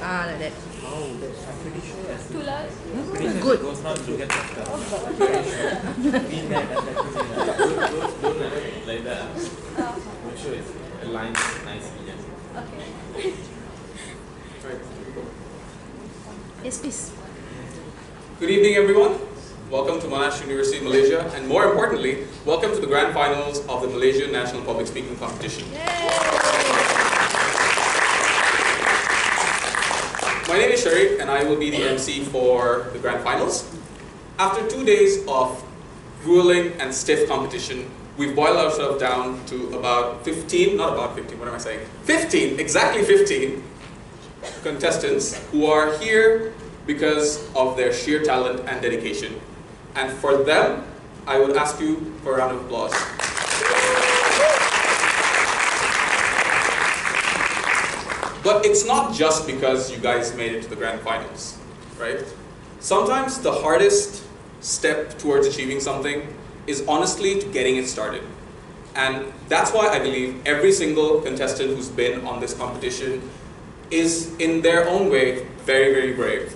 Like that. Oh, I'm pretty sure as Too loud? Good. goes not to get better. Very sure. Been there, done that, don't like that. Make sure it's aligned nicely. Yes. Okay. Right. Yes, please. Good evening, everyone. Welcome to Monash University, Malaysia, and more importantly, welcome to the grand finals of the Malaysian National Public Speaking Competition. My name is Sharif, and I will be the MC for the grand finals. After 2 days of grueling and stiff competition, we've boiled ourselves down to about 15, not about 15, what am I saying? 15, exactly 15 contestants who are here because of their sheer talent and dedication. And for them, I would ask you for a round of applause. But it's not just because you guys made it to the grand finals, right? Sometimes the hardest step towards achieving something is honestly to getting it started. And that's why I believe every single contestant who's been on this competition is, in their own way, very, very brave.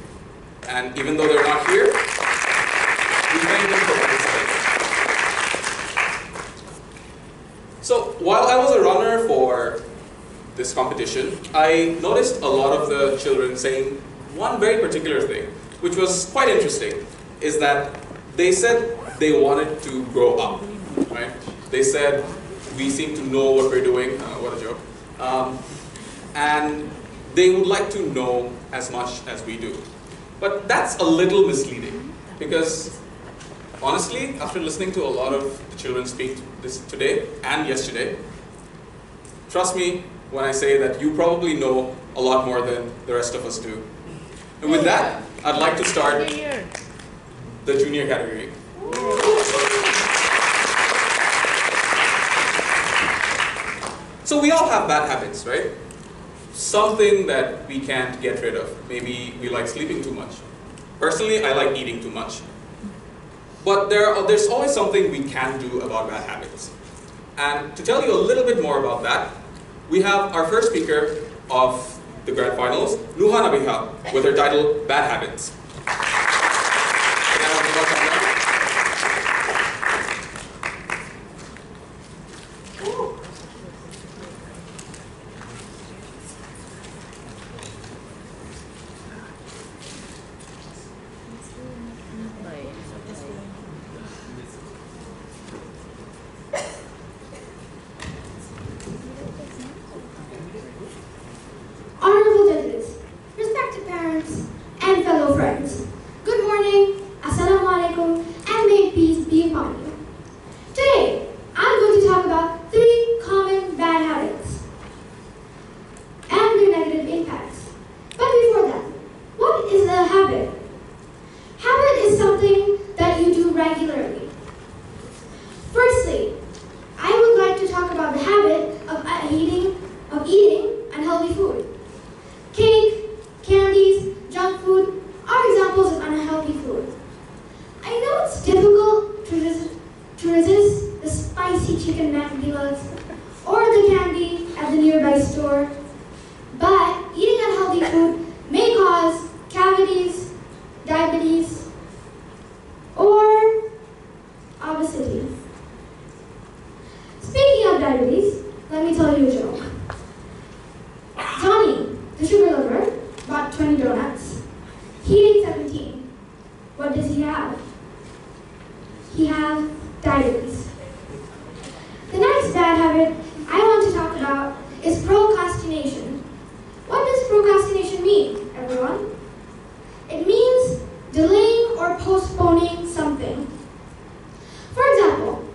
And even though they're not here, we thank them for participating. So while I was a runner for this competition, I noticed a lot of the children saying one very particular thing, which was quite interesting, is that they said they wanted to grow up, right? They said, we seem to know what we're doing, what a joke, and they would like to know as much as we do. But that's a little misleading, because honestly, after listening to a lot of the children speak today and yesterday, trust me when I say that you probably know a lot more than the rest of us do. And with that, I'd like to start the junior category. So we all have bad habits, right? Something that we can't get rid of. Maybe we like sleeping too much. Personally, I like eating too much. But there's always something we can do about bad habits. And to tell you a little bit more about that, we have our first speaker of the grand finals, Nuha Nabiha, with her title, Bad Habits. Honorable judges, respected parents, and fellow friends, good morning, assalamu alaikum, and may peace be upon you. Today, I'm going to talk about 3 common bad habits and their negative impacts. But before that, what is a habit? Habit is something that you do regularly. Firstly, I would like to talk about the habit of eating unhealthy food. Cake, candies, junk food are examples of unhealthy food. I know it's difficult to resist the spicy chicken McDelive's or the candy at the nearby store, but eating unhealthy food may cause cavities, diabetes, or obesity. Speaking of diabetes, let me tell you a joke. Johnny, the sugar lover, bought 20 donuts. He ate 17. What does he have? He has diabetes. The next bad habit I want to talk about is procrastination. What does procrastination mean, everyone? It means delaying or postponing something. For example,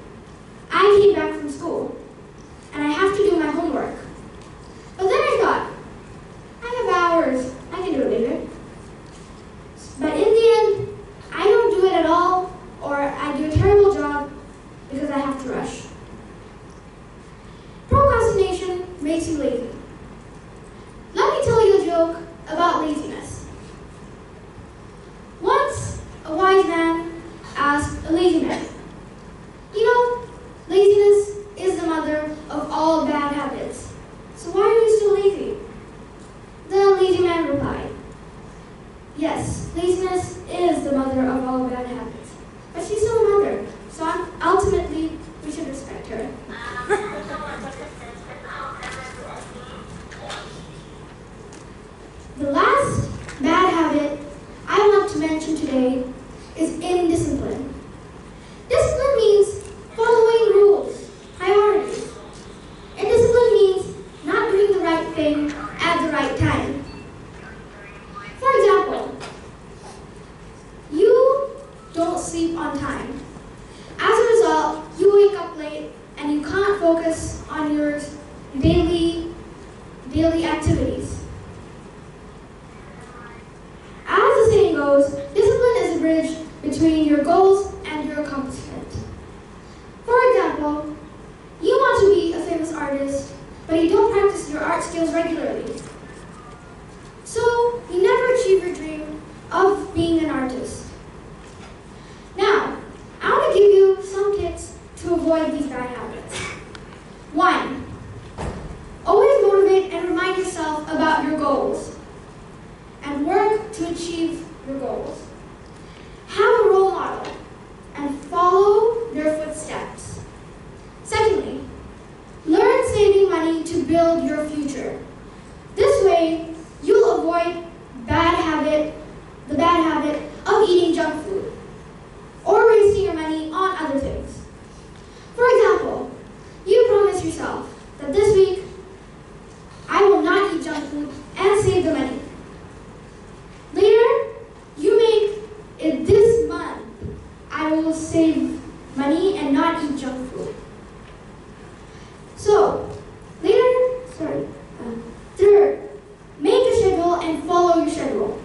I came back from school and I have to do my homework. But then I thought, I have hours, I can do it later. But in the end, I don't do it at all, or I do a terrible job because I have to rush. Procrastination makes you lazy. Let me tell you a joke about laziness. Once, a wise man asked a lazy man, you know, laziness is the mother of all bad habits. So why are you so lazy? The lazy man replied, The last bad habit I want to mention today is indiscipline. Discipline means following rules, priorities. Indiscipline means not doing the right thing at the right time. For example, you don't sleep on time. As a result, you wake up late and you can't focus on your daily activities. As the saying goes, discipline is a bridge between your goals and your accomplishment. For example, you want to be a famous artist, but you don't practice your art skills regularly. So, you never achieve your dream of being an artist. Now, I want to give you some tips to avoid these bad habits. 1. Always motivate and remind yourself about your goals and work to achieve your goals. Have a role model and follow their footsteps. Secondly, learn saving money to build your future. This way, you'll avoid the bad habit of eating junk food or wasting your money on other things. For example, you promise yourself that this week, I will not eat junk food and save the money. Later, you make it this month, I will save money and not eat junk food. So, third, make a schedule and follow your schedule.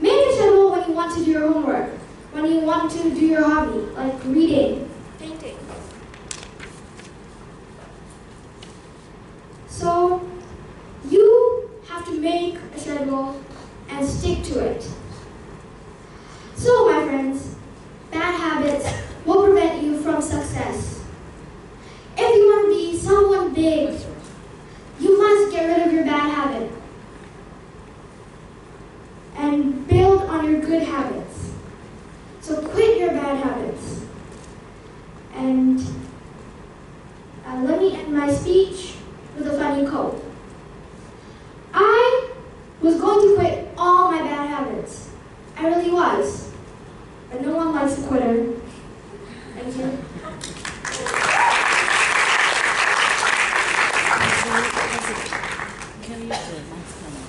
Make a schedule when you want to do your homework, when you want to do your hobby, like reading, painting. So, you have to make a schedule and stick to it. So, my friends, bad habits will prevent you from success. If you want to be someone big, you must get rid of your bad habit and build on your good habits. So quit your bad habits. And let me end my speech with a funny quote. I was going to quit all my bad habits. I really was. But no one likes a quitter. Thank you.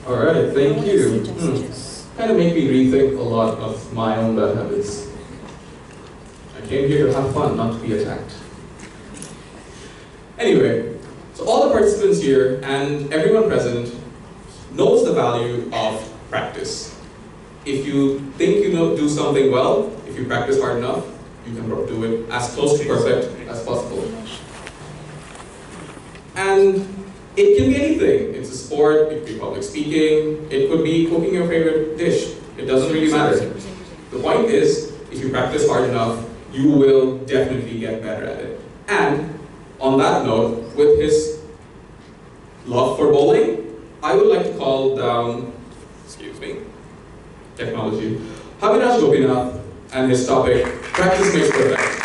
Alright, thank you. Kind of made me rethink a lot of my own bad habits. I came here to have fun, not to be attacked. Anyway, so all the participants here and everyone present knows the value of practice. If you think you do something well, if you practice hard enough, you can do it as close to perfect as possible. And it can be anything. It's a sport, it could be public speaking, it could be cooking your favorite dish. It doesn't really matter. The point is, if you practice hard enough, you will definitely get better at it. And on that note, with his love for bowling, I would like to call down, technology, Haviraj Gopinath and his topic, Practice Makes Perfect.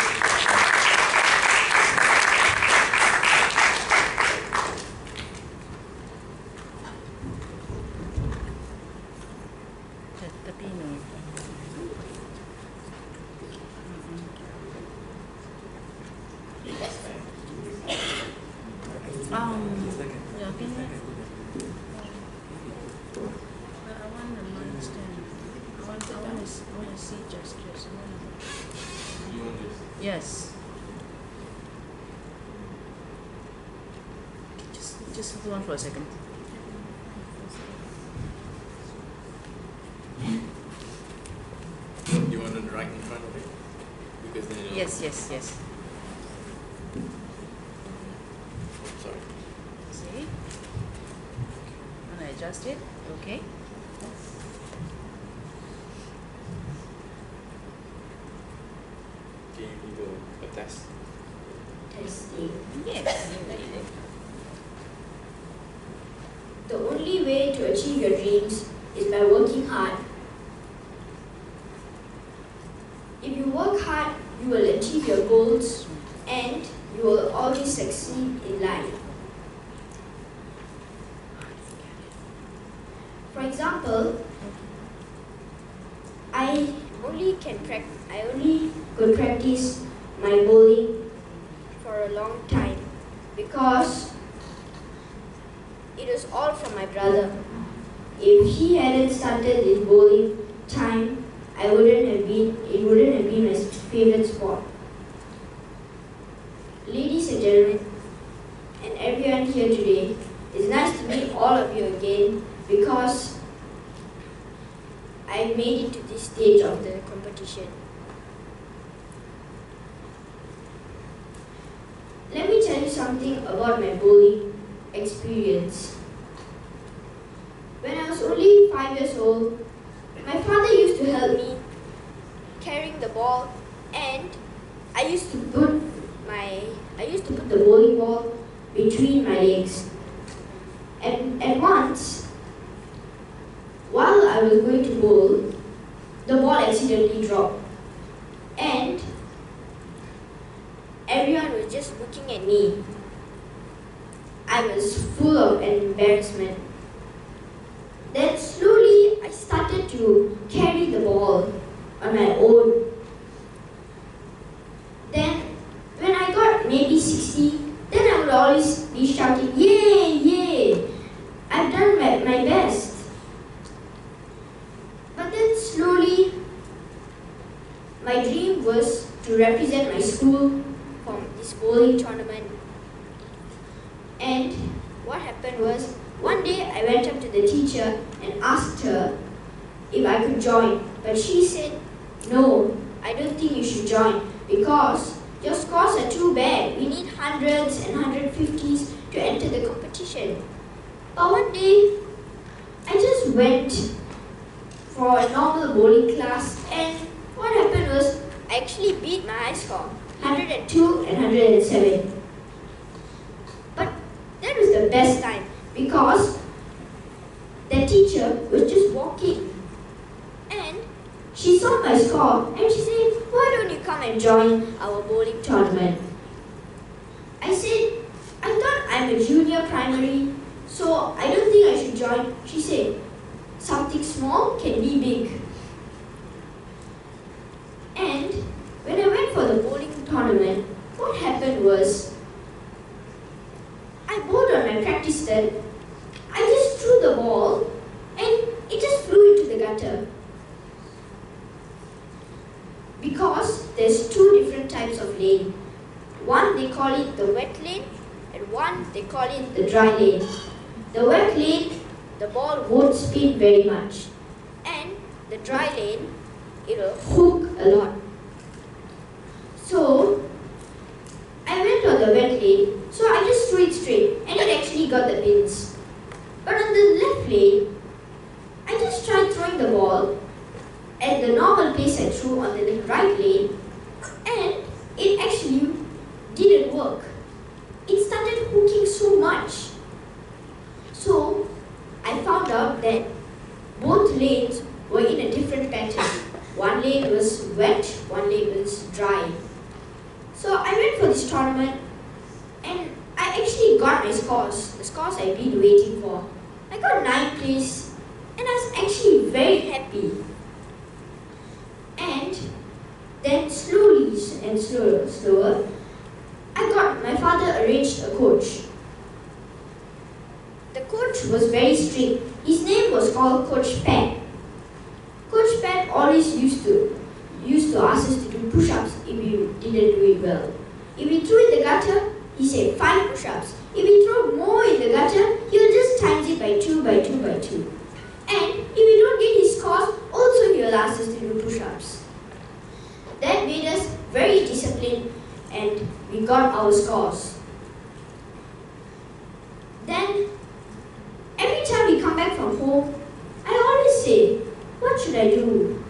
Yes. Just hold on for a second. You want it right in front of it? Because then Yes. Sorry. See? When I adjust it, okay. Can you do a test? Testing. Yes. The only way to achieve your dreams is by working hard. If you work hard, you will achieve your goals and you will always succeed in life. For example, I only could practice my bowling for a long time because it was all from my brother. If he hadn't started his bowling time, it wouldn't have been my favorite sport. Ladies and gentlemen, and everyone here today, it's nice to meet all of you again because I made it to this stage of the competition. Let me tell you something about my bowling experience. When I was only 5 years old, my father used to help me carrying the ball, and I used to put the bowling ball between my legs. And once, while I was going to bowl, the ball accidentally dropped, and everyone was just looking at me. I was full of embarrassment. Then slowly I started to carry the ball on my own. Then when I got maybe 60, then I would always be shouting, "Yay, yay! I've done my best." But then slowly, my dream was to represent my school from this bowling tournament. And what happened was, one day I went up to the teacher and asked her if I could join. But she said, "No, I don't think you should join because your scores are too bad. We need hundreds and 150s to enter the competition." But one day, I just went for a normal bowling class, and what happened was, I actually beat my high score, 102 and 107. But that was the best time because the teacher was just walking and she saw my score and she said, "Why don't you come and join our bowling tournament?" I said, "I thought I'm a junior primary, so I don't think I should join." She said, "Something small can be big." And when I went for the bowling tournament, what happened was, I bowled on my practice set. I just threw the ball and it just flew into the gutter. Because there's two different types of lane. One they call it the wet lane and one they call it the dry lane. The wet lane, the ball won't spin very much. And the dry lane, it will hook a lot. So I went on the wet lane, so I just threw it straight and it actually got the pins. But on the left lane, I just tried throwing the ball at the normal pace I threw on the right lane, and it actually didn't work. It started hooking so much. So I found out that both lanes were in a different pattern. One lane was wet, one lane was dry. So I went for this tournament and I actually got my scores, the scores I've been waiting for. I got 9th place and I was actually very happy. And then slowly and slower, my father arranged a coach. The coach was very strict. His name was called Coach Pat. Coach Pat always used to ask us to do push-ups if we didn't do it well. If we threw in the gutter, he said 5 push-ups. If we throw more in the gutter, he'll just times it by 2, by 2, by 2. And if we don't get his scores, also he'll ask us to do push-ups. That made us very disciplined and we got our scores. Then, every time we come back from home, I always say, "What should I do?"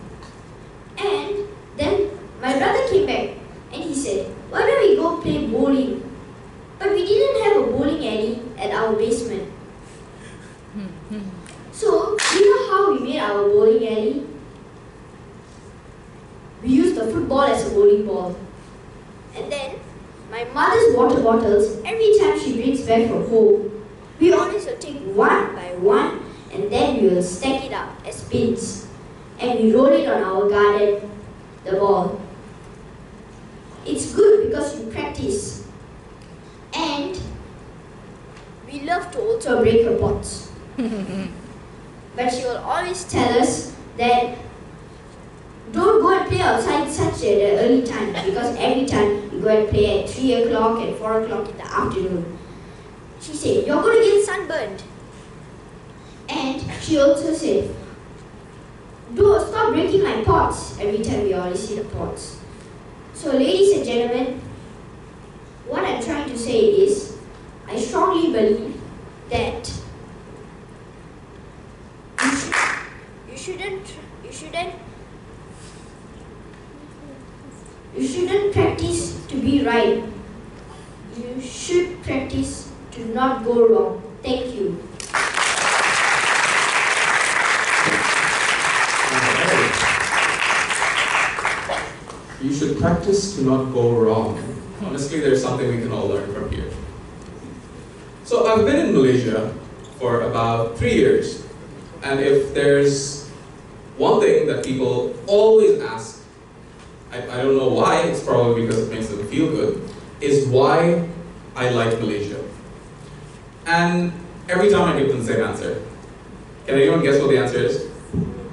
And then my brother came back and he said, "Why don't we go play bowling?" But we didn't have a bowling alley at our basement. So, you know how we made our bowling alley? We used the football as a bowling ball. And then, my mother's water bottles, every time she brings back from home, we always will take one by one and then Then we will stack it up as pins and we roll it on our garden, the ball. It's good because you practice. And we love to also break her pots. But she will always tell us that don't go and play outside such an early time, because every time you go and play at 3 o'clock and 4 o'clock in the afternoon. She said, you're going to get sunburned. And she also said, don't stop breaking my pots every time we always see the pots. So ladies and gentlemen, what I'm trying to say is, I strongly believe that you shouldn't practice to be right. You should practice to not go wrong. Thank you. You should practice to not go wrong. Honestly, there's something we can all learn from here. So I've been in Malaysia for about 3 years. And if there's one thing that people always ask, I don't know why, it's probably because it makes them feel good, is why I like Malaysia. And every time I give them the same answer. Can anyone guess what the answer is?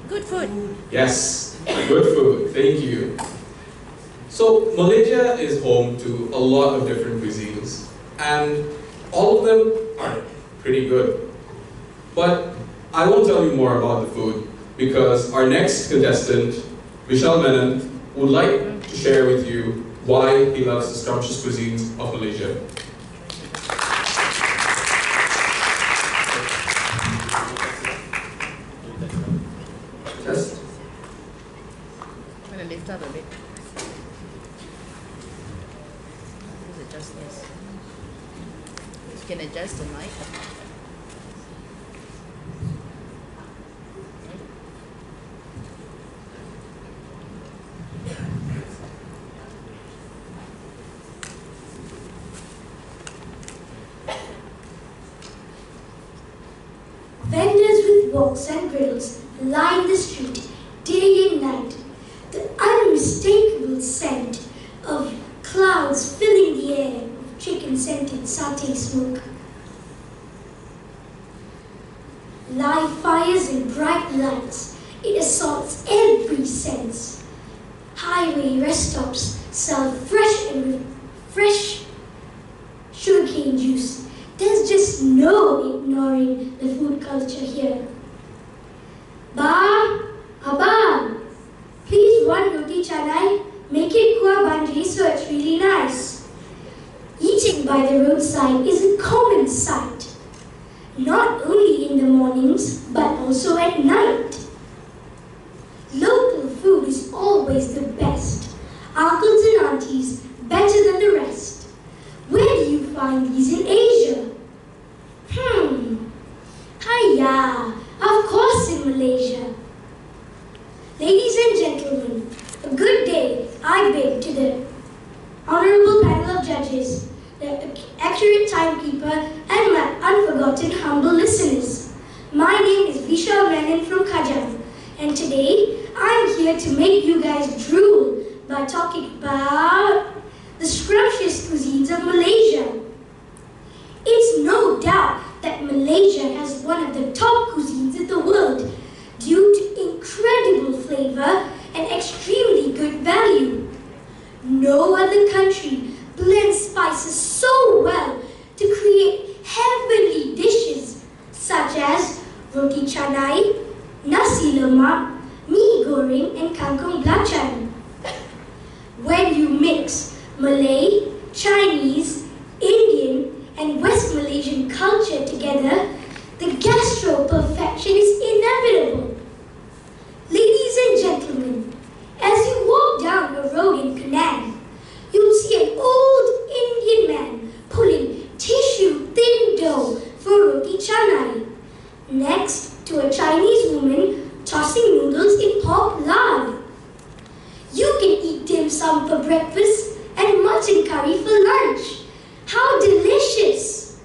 Good food. Yes, good food, thank you. So Malaysia is home to a lot of different cuisines, and all of them are pretty good. But I won't tell you more about the food, because our next contestant, Michelle Menon, would like to share with you why he loves the scrumptious cuisines of Malaysia. Test. I'm going to lift up a bit. Just adjust this. You can adjust the mic. Vendors with woks and griddles line the street day and night. The unmistakable scent of clouds filling the air of chicken-scented satay smoke. Live fires and bright lights, it assaults every sense. Highway rest stops sell fresh sugarcane juice. There's just no ignoring the food culture here. Ba, abang, please one roti canai, make it kuah banji so it's really nice. Eating by the roadside is a common sight, not only in the mornings but also at night. Local food is always the best. Uncles and aunties better than the rest. Where do you find these in Asia? Hiya, of course in Malaysia. Ladies and gentlemen, a good day I bid to the honorable panel of judges, the accurate timekeeper, and my unforgotten humble listeners. My name is Vishal Menon from Kajang, and today I'm here to make you guys drool by talking about the scrumptious cuisines of Malaysia. It's no doubt that Malaysia has one of the top cuisines in the world due to incredible flavor and extremely good value. No other country blends spices so well to create heavenly dishes such as roti canai, nasi lemak, mee goreng, and kangkung belacan. When you mix Malay, Chinese, Indian, and West Malaysian culture together, the gastro-perfection is inevitable. Ladies and gentlemen, as you walk down a road in Penang, you'll see an old Indian man pulling tissue-thin dough for roti canai, next to a Chinese woman tossing noodles in pork lard. You can eat dim sum for breakfast and mutton curry for lunch. How delicious!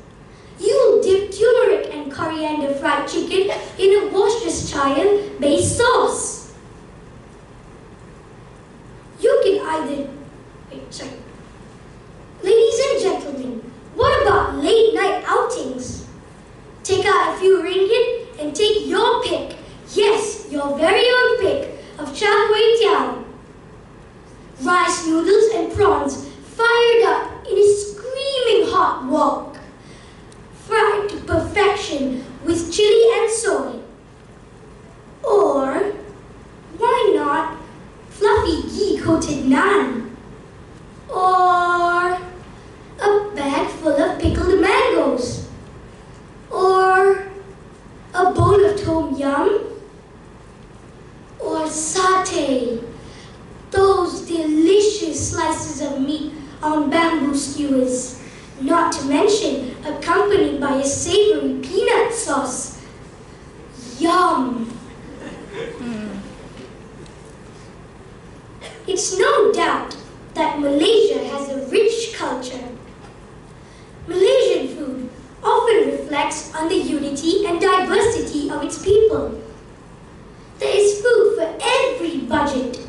You'll dip turmeric and coriander fried chicken in a washed based sauce. You can either, Ladies and gentlemen, what about late night outings? Take out a few ringgit and take your pick, yes, your very own pick of char kway teow. Rice noodles and prawns fired up in a screaming hot wok, fried to perfection with chili and soy. Or, why not fluffy ghee-coated naan? Or a bag full of pickled mangoes? Or a bowl of tom yum? Or satay, those delicious slices of meat on bamboo skewers, not to mention accompanied by a savory peanut sauce. Yum! It's no doubt that Malaysia has a rich culture. Malaysian food often reflects on the unity and diversity of its people. There is food for every budget.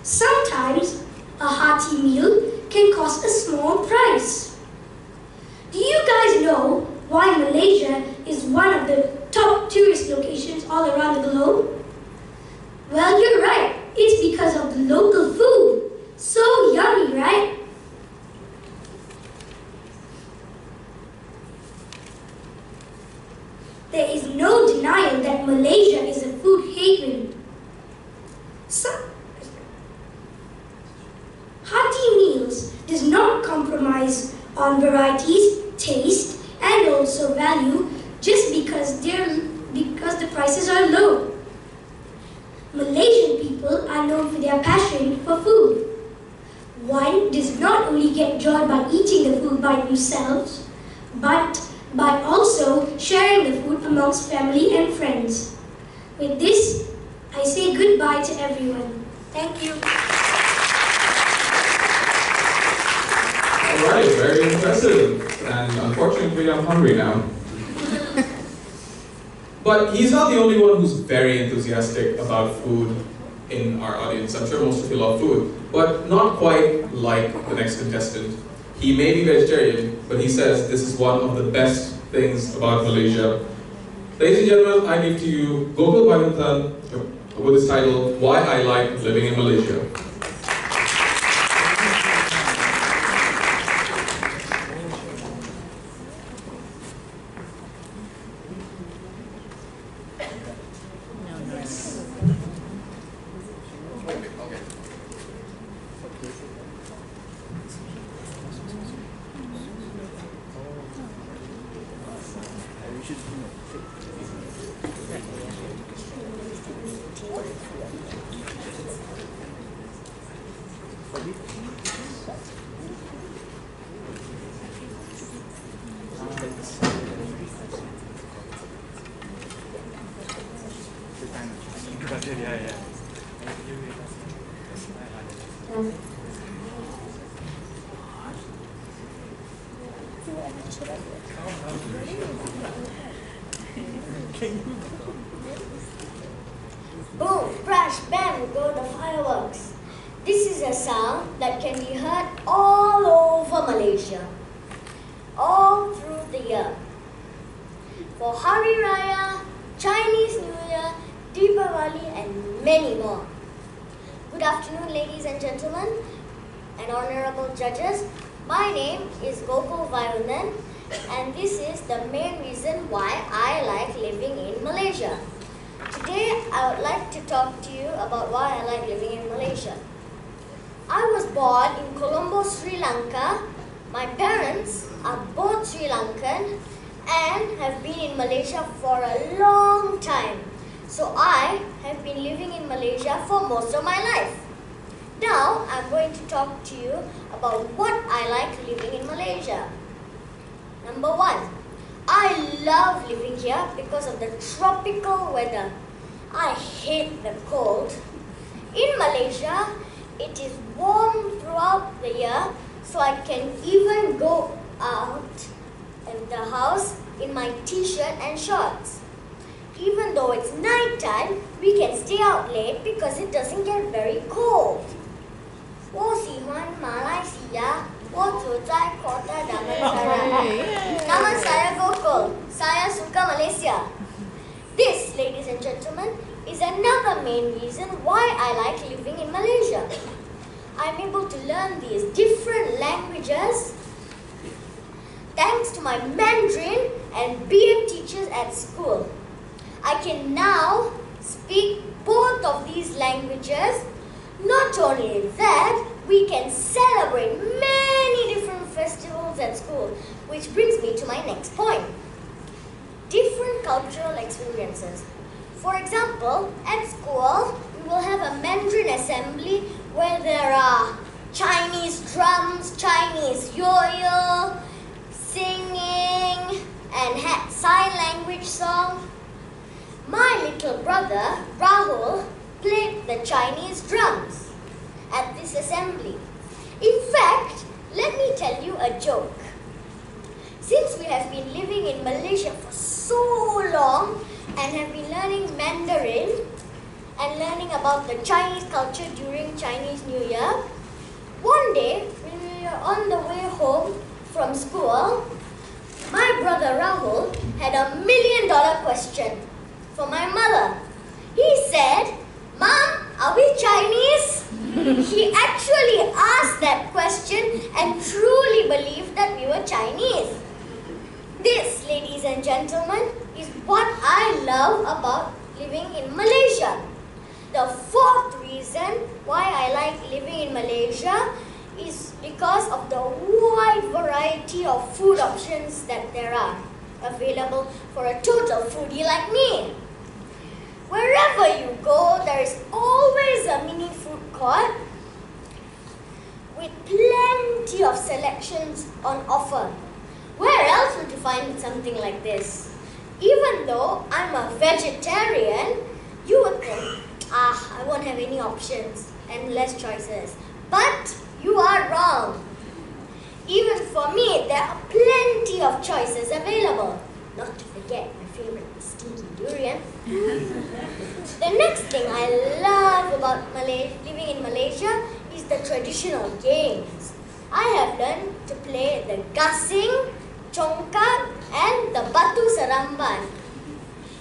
Sometimes a hearty meal can cost a small price. Do you guys know why Malaysia is one of the top tourist locations all around the globe? Well, you're right. It's because of the local food. So yummy, right? There is no denial that Malaysia is a food haven. Hearty meals does not compromise on varieties, taste, and also value just because the prices are low. Malaysian people are known for their passion for food. One does not only get joy by eating the food by themselves, but by also sharing the food amongst family and friends. With this, I say goodbye to everyone. Thank you. All right, very impressive. And unfortunately, I'm hungry now. But he's not the only one who's very enthusiastic about food in our audience. I'm sure most of you love food, but not quite like the next contestant. He may be vegetarian, but he says this is one of the best things about Malaysia. Ladies and gentlemen, I give to you Gokul Vaidyanathan with his title, Why I Like Living in Malaysia. Boom, crash, bam, go the fireworks. This is a sound that can be heard all over Malaysia, all through the year. For Hari Raya, Chinese New Year, Deepavali, and many more. Good afternoon, ladies and gentlemen, and honorable judges. My name is Gokul Vaidyanathan, and this is the main reason why I like living in Malaysia. Today, I would like to talk to you about why I like living in Malaysia. I was born in Colombo, Sri Lanka. My parents are both Sri Lankan and have been in Malaysia for a long time. So I have been living in Malaysia for most of my life. Now, I'm going to talk to you about what I like living in Malaysia. Number one, I love living here because of the tropical weather. I hate the cold. In Malaysia, it is warm throughout the year, so I can even go out in the house in my t-shirt and shorts. Even though it's night time, we can stay out late because it doesn't get very cold. 我喜欢马来西亚，我住在 Kota Damansara Bogor. Saya suka Malaysia. This, ladies and gentlemen, is another main reason why I like living in Malaysia. I'm able to learn these different languages thanks to my Mandarin and BM teachers at school. I can now speak both of these languages. Not only that, we can celebrate many different festivals at school, which brings me to my next point. Different cultural experiences. For example, at school, we will have a Mandarin assembly where there are Chinese drums, Chinese yo-yo, singing, and sign language song. My little brother, Rahul, played the Chinese drums at this assembly. In fact, let me tell you a joke. Since we have been living in Malaysia for so long and have been learning Mandarin and learning about the Chinese culture during Chinese New Year, one day when we were on the way home from school, my brother Rahul had a $1 million question for my mother. He said, "Mom, are we Chinese?" He actually asked that question and truly believed that we were Chinese. This, ladies and gentlemen, is what I love about living in Malaysia. The fourth reason why I like living in Malaysia is because of the wide variety of food options that there are available for a total foodie like me. Wherever you go, there is always a mini food court with plenty of selections on offer. Where else would you find something like this? Even though I'm a vegetarian, you would think, I won't have any options and less choices. But you are wrong. Even for me, there are plenty of choices available. Not to forget my favorite stinky durian. The next thing I love about living in Malaysia is the traditional games. I have learned to play the gasing, congkak, and the batu seramban.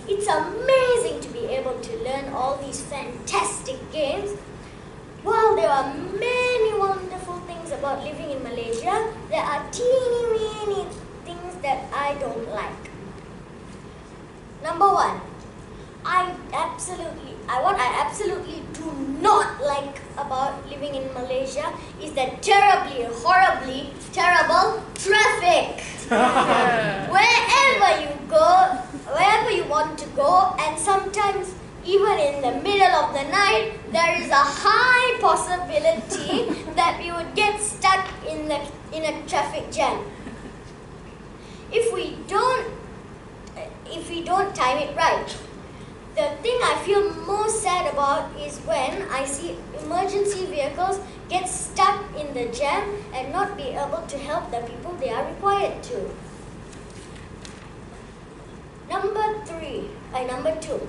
It's amazing to be able to learn all these fantastic games. While there are many wonderful things about living in Malaysia, there are teeny weeny things that I don't like. Number one, what I absolutely do not like about living in Malaysia is the terribly, horribly terrible traffic. Wherever you go, wherever you want to go, and sometimes even in the middle of the night, there is a high possibility that we would get stuck in a traffic jam. If we don't time it right. The thing I feel most sad about is when I see emergency vehicles get stuck in the jam and not be able to help the people they are required to. Number two,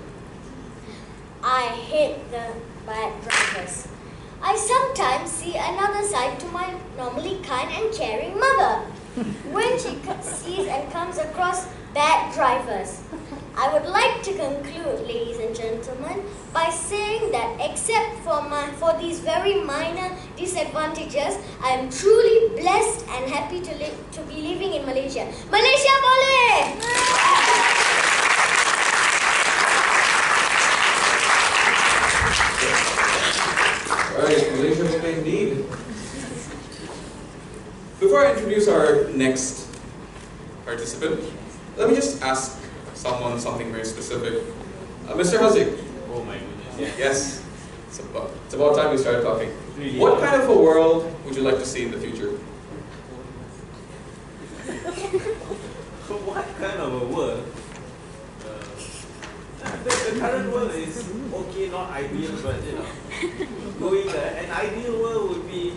I hate the bad drivers. I sometimes see another side to my normally kind and caring mother when she sees and comes across bad drivers. I would like to conclude, ladies and gentlemen, by saying that except for these very minor disadvantages, I am truly blessed and happy to be living in Malaysia. Malaysia boleh! Alright, Malaysia boleh indeed. Before I introduce our next participant, let me just ask someone something very specific. Mr. Haziq. Oh my goodness. Yes. It's about time we started talking. Really? What kind of a world would you like to see in the future? What kind of a world? The current world is okay, not ideal, but going there. An ideal world would be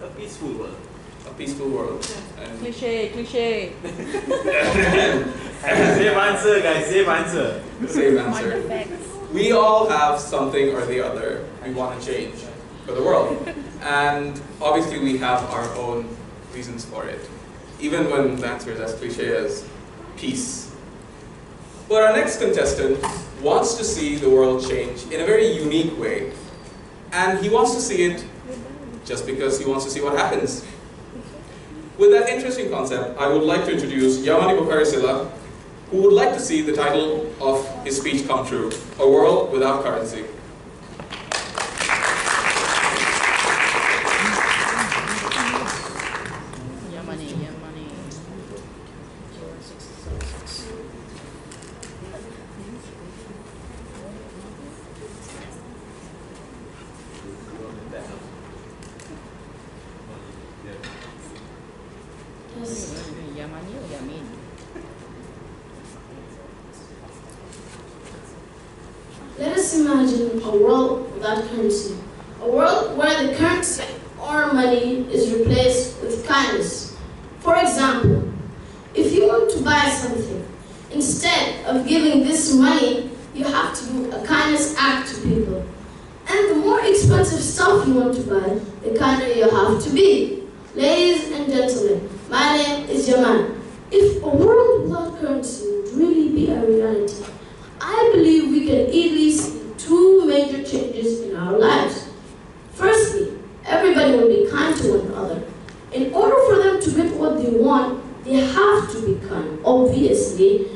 a peaceful world. A peaceful world. And Cliche. Same answer, guys. Same answer. Same Mind answer. effects. We all have something or the other we want to change for the world. And obviously we have our own reasons for it. Even when the answer is as cliche as peace. But our next contestant wants to see the world change in a very unique way. And he wants to see it just because he wants to see what happens. With that interesting concept, I would like to introduce Yamani Bukarisila, who would like to see the title of his speech come true, A World Without Currency. Yamani, Yamani. Yamani or Yamin? Let us imagine a world without currency. A world where the currency or money is replaced with kindness. For example, if you want to buy something, instead of giving this money, you have to do a kindness act to people. And the more expensive stuff you want to buy, the kinder you have to be. Ladies and gentlemen, my name is Yaman. If a world without currency would really be a reality, I believe we can easily see two major changes in our lives. Firstly, everybody will be kind to one another. In order for them to get what they want, they have to be kind. Obviously,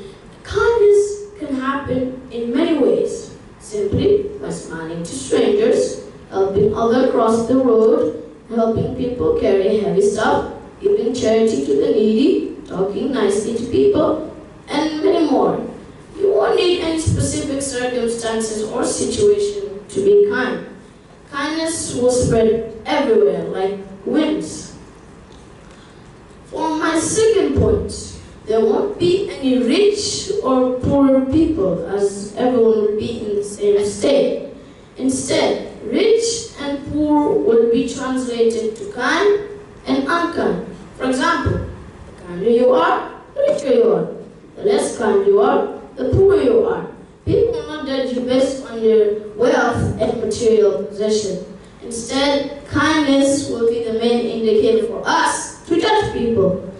kindness can happen in many ways. Simply by smiling to strangers, helping others cross the road, helping people carry heavy stuff, giving charity to the needy, talking nicely to people, and many more. You won't need any specific circumstances or situation to be kind. Kindness will spread everywhere like winds. For my second point, there won't be any rich or poor people, as everyone will be in the same state. Instead, rich and poor will be translated to kind and unkind. For example, the kinder you are, the richer you are. The less kind you are, the poorer you are. People will not judge you based on your wealth and material possession. Instead, kindness will be the main indicator for us to judge people.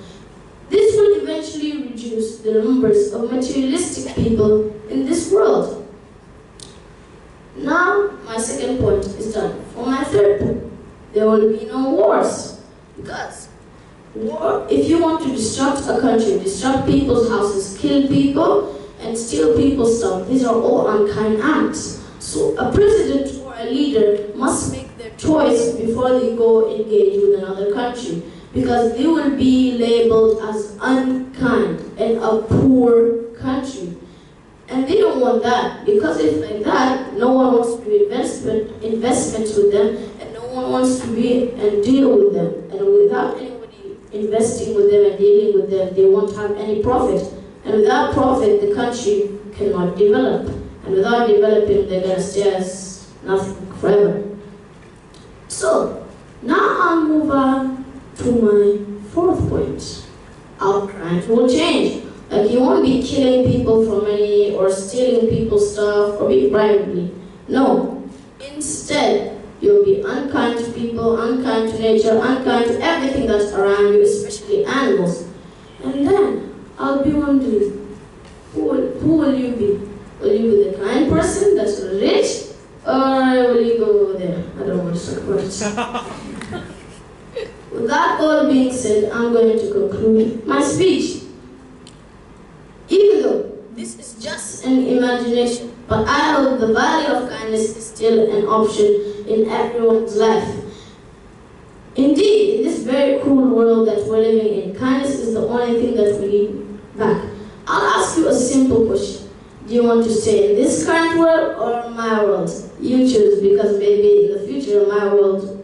This will eventually reduce the numbers of materialistic people in this world. Now, my second point is done. For my third point, there will be no wars. Because if you want to disrupt a country, disrupt people's houses, kill people, and steal people's stuff, these are all unkind acts. So a president or a leader must make their choice before they go engage with another country, because they will be labeled as unkind and a poor country. And they don't want that, because if like that, no one wants to do investments with them, and no one wants to be and deal with them. And without anybody investing with them and dealing with them, they won't have any profit. And without profit, the country cannot develop. And without developing, they're going to stay as nothing forever. So, now I'll move on to my fourth point. Our crimes will change. Like, you won't be killing people for money or stealing people's stuff or be bribery. No. Instead, you'll be unkind to people, unkind to nature, unkind to everything that's around you, especially animals. And then, I'll be wondering, who will you be? Will you be the kind person that's rich? Or will you go over there? I don't want to talk about it. With that all being said, I'm going to conclude my speech. Even though this is just an imagination, but I hope the value of kindness is still an option in everyone's life. Indeed, in this very cruel world that we're living in, kindness is the only thing that we need back. I'll ask you a simple question. Do you want to stay in this current world or my world? You choose, because maybe in the future, my world,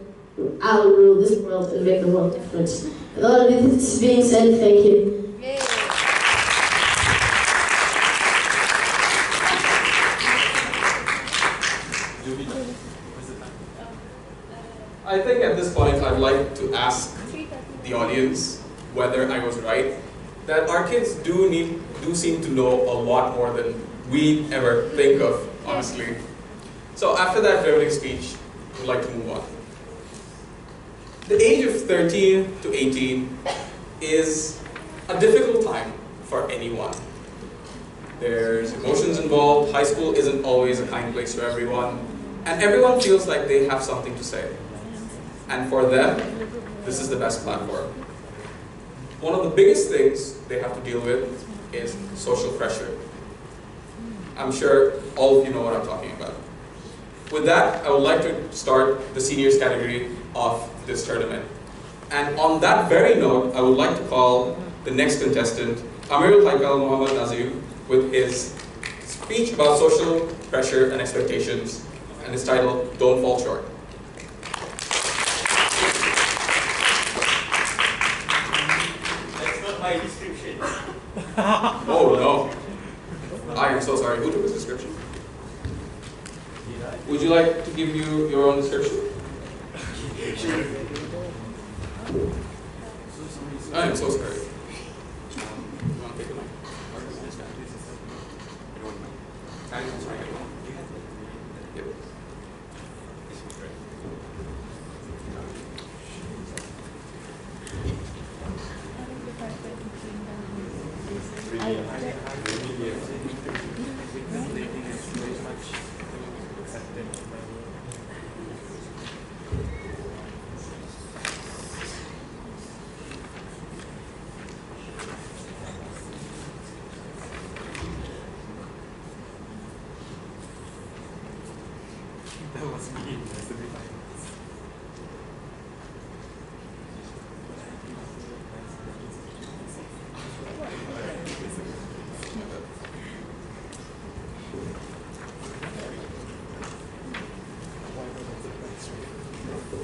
I'll rule this world and make the world different. With all of this being said, thank you. I think at this point I'd like to ask the audience whether I was right that our kids do seem to know a lot more than we ever think of, honestly. So after that riveting speech, we'd like to move on. The age of 13 to 18 is a difficult time for anyone. There's emotions involved, high school isn't always a kind place for everyone, and everyone feels like they have something to say. And for them, this is the best platform. One of the biggest things they have to deal with is social pressure. I'm sure all of you know what I'm talking about. With that, I would like to start the seniors category of this tournament. And on that very note, I would like to call the next contestant, Amirul Haikal Muhammad Nazir, with his speech about social pressure and expectations, and his title, Don't Fall Short. That's not my description. Oh no. I am so sorry. Who took his description? Would you like to give you your own description? I am so sorry. You want to take a mic? Yep.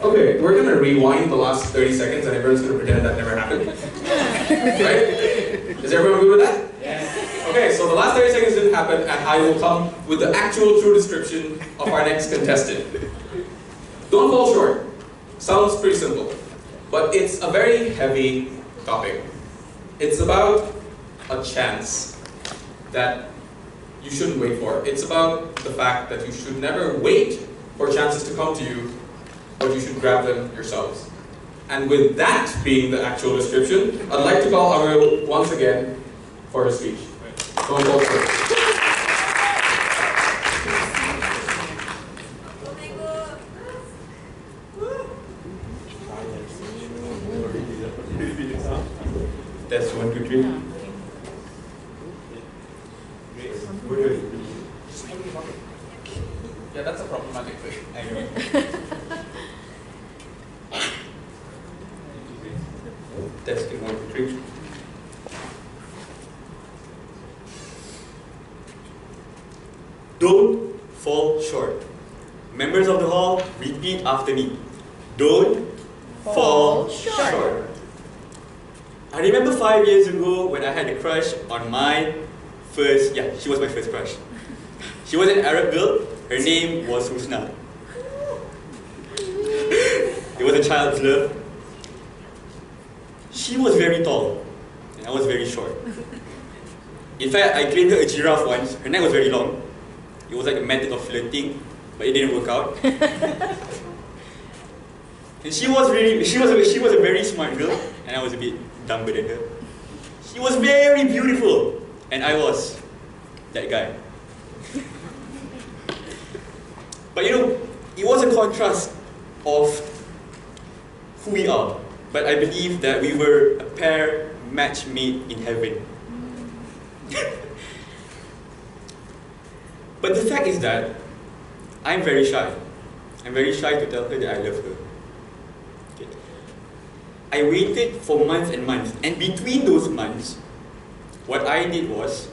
Okay, we're gonna rewind the last 30 seconds and everyone's gonna pretend that never happened. Right? Is everyone good with that? Yes. Okay, so the last 30 seconds didn't happen and I will come with the actual true description of our next contestant. Don't fall short. Sounds pretty simple, but it's a very heavy topic. It's about a chance that you shouldn't wait for. It's about the fact that you should never wait for chances to come to you, but you should grab them yourselves. And with that being the actual description, I'd like to call Amirul once again for his speech. Don't fall short. Test 1, 2, 3. Yeah, that's a problematic thing. Testing 1, 2, 3. Don't fall short. Members of the hall, repeat after me. Don't fall short. I remember 5 years ago when I had a crush on my first, she was my first crush. She was an Arab girl. Her name was Husna. It was a child's love. She was very tall, and I was very short. In fact, I claimed her a giraffe once. Her neck was very long. It was like a method of flirting, but it didn't work out. And she was a very smart girl, and I was a bit dumber than her. She was very beautiful, and I was that guy. But you know, it was a contrast of who we are. But I believe that we were a pair match made in heaven. But the fact is that I'm very shy. I'm very shy to tell her that I love her. Okay. I waited for months and months, and between those months, what I did was,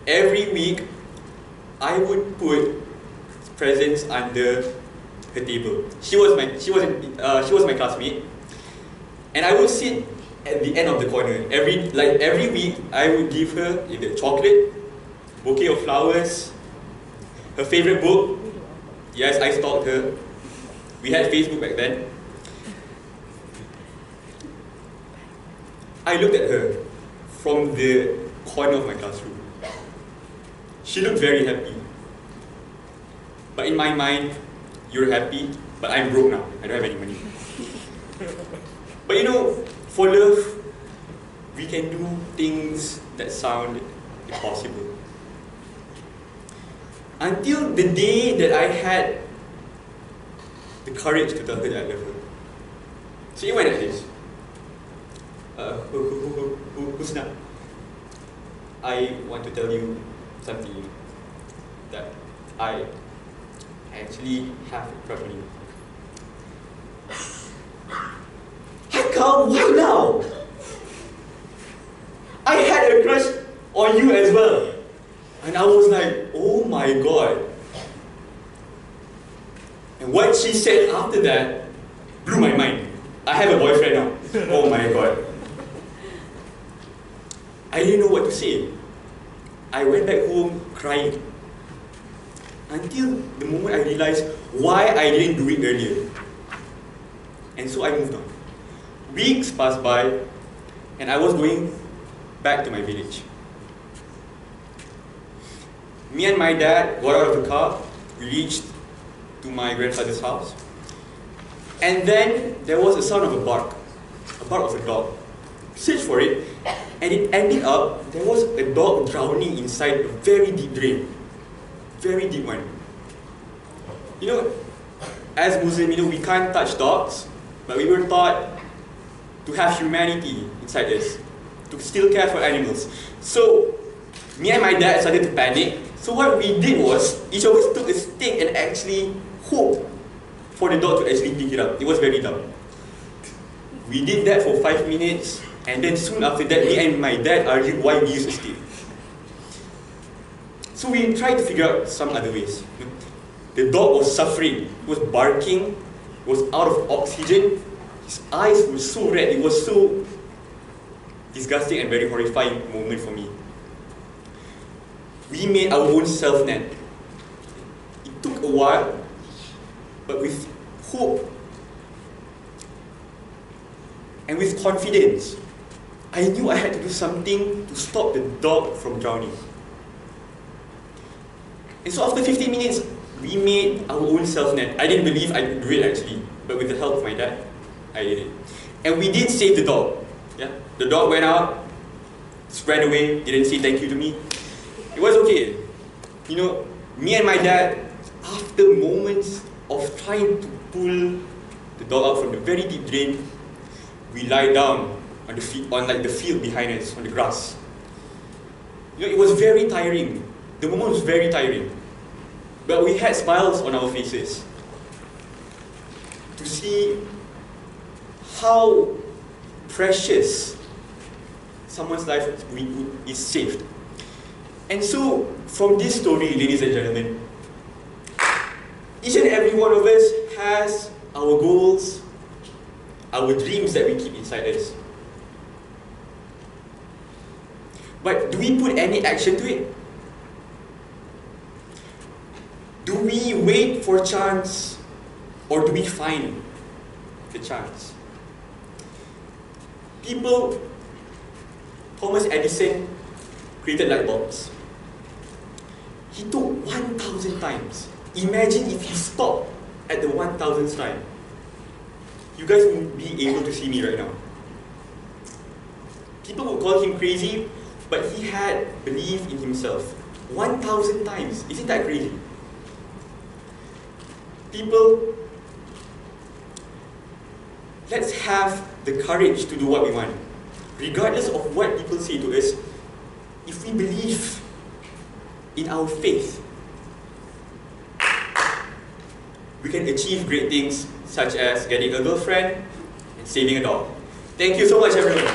every week, I would put presents under her table. She was my classmate, and I would sit at the end of the corner. Every week, I would give her either chocolate, bouquet of flowers, her favorite book. Yes, I stalked her. We had Facebook back then. I looked at her from the corner of my classroom. She looked very happy. But in my mind, you're happy, but I'm broke now. I don't have any money. But you know, for love, we can do things that sound impossible. Until the day that I had the courage to tell her that I love her. So it went like this. Who's not? I want to tell you something that I actually have a crush on you. How? Why now? I had a crush on you as well. And I was like, oh my god. And what she said after that blew my mind. I have a boyfriend now. Oh my god. I didn't know what to say. I went back home crying. Until the moment I realized why I didn't do it earlier. And so I moved on. Weeks passed by, and I was going back to my village. Me and my dad got out of the car, we reached to my grandfather's house. And then there was a sound of a bark of a dog. Searched for it, and it ended up, there was a dog drowning inside a very deep drain. Very deep one. You know, as Muslim, you know, we can't touch dogs, but we were taught to have humanity inside us, to still care for animals. So, me and my dad started to panic. So what we did was, each of us took a stick and actually hoped for the dog to actually pick it up. It was very dumb. We did that for 5 minutes, and then soon after that, me and my dad argued why we used a stick. So we tried to figure out some other ways. The dog was suffering, he was barking, he was out of oxygen, his eyes were so red, it was so disgusting and very horrifying moment for me. We made our own self-net. It took a while, but with hope and with confidence, I knew I had to do something to stop the dog from drowning. And so after 15 minutes, we made our own self-net. I didn't believe I could do it actually, but with the help of my dad, I did it. And we did save the dog. Yeah? The dog went out, ran away, didn't say thank you to me. It was okay. You know, me and my dad, after moments of trying to pull the dog out from the very deep drain, we lie down on the field behind us, on the grass. You know, it was very tiring. The moment was very tiring. But we had smiles on our faces to see how precious someone's life is saved. And so, from this story, ladies and gentlemen, each and every one of us has our goals, our dreams that we keep inside us. But do we put any action to it? Do we wait for a chance, or do we find the chance? Thomas Edison created light bulbs. He took 1,000 times. Imagine if he stopped at the 1,000th time. You guys won't be able to see me right now. People would call him crazy, but he had belief in himself. 1,000 times. Isn't that crazy? People, let's have the courage to do what we want. Regardless of what people say to us, if we believe in our faith, we can achieve great things such as getting a girlfriend and saving a dog. Thank you so much, everyone.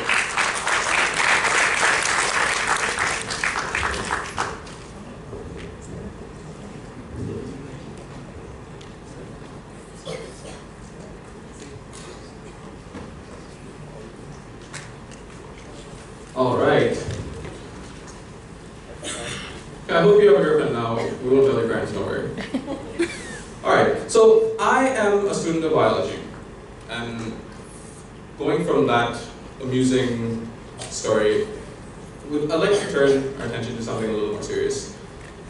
All right. I hope you have a girlfriend now. We won't tell the crimes, don't worry. All right. So I am a student of biology, and going from that amusing story, I'd like to turn our attention to something a little more serious,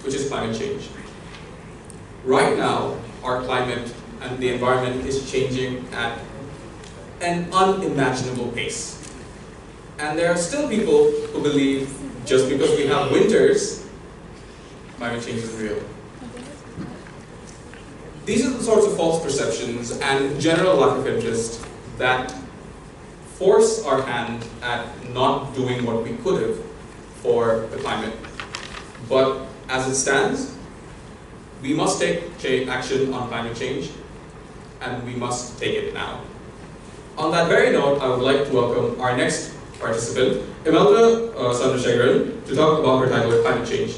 which is climate change. Right now, our climate and the environment is changing at an unimaginable pace. And there are still people who believe just because we have winters, climate change is real. These are the sorts of false perceptions and general lack of interest that force our hand at not doing what we could have for the climate. But as it stands, we must take action on climate change, and we must take it now. On that very note, I would like to welcome our next participant, Imelda Sandrasekharan, to talk about her title, Climate Change.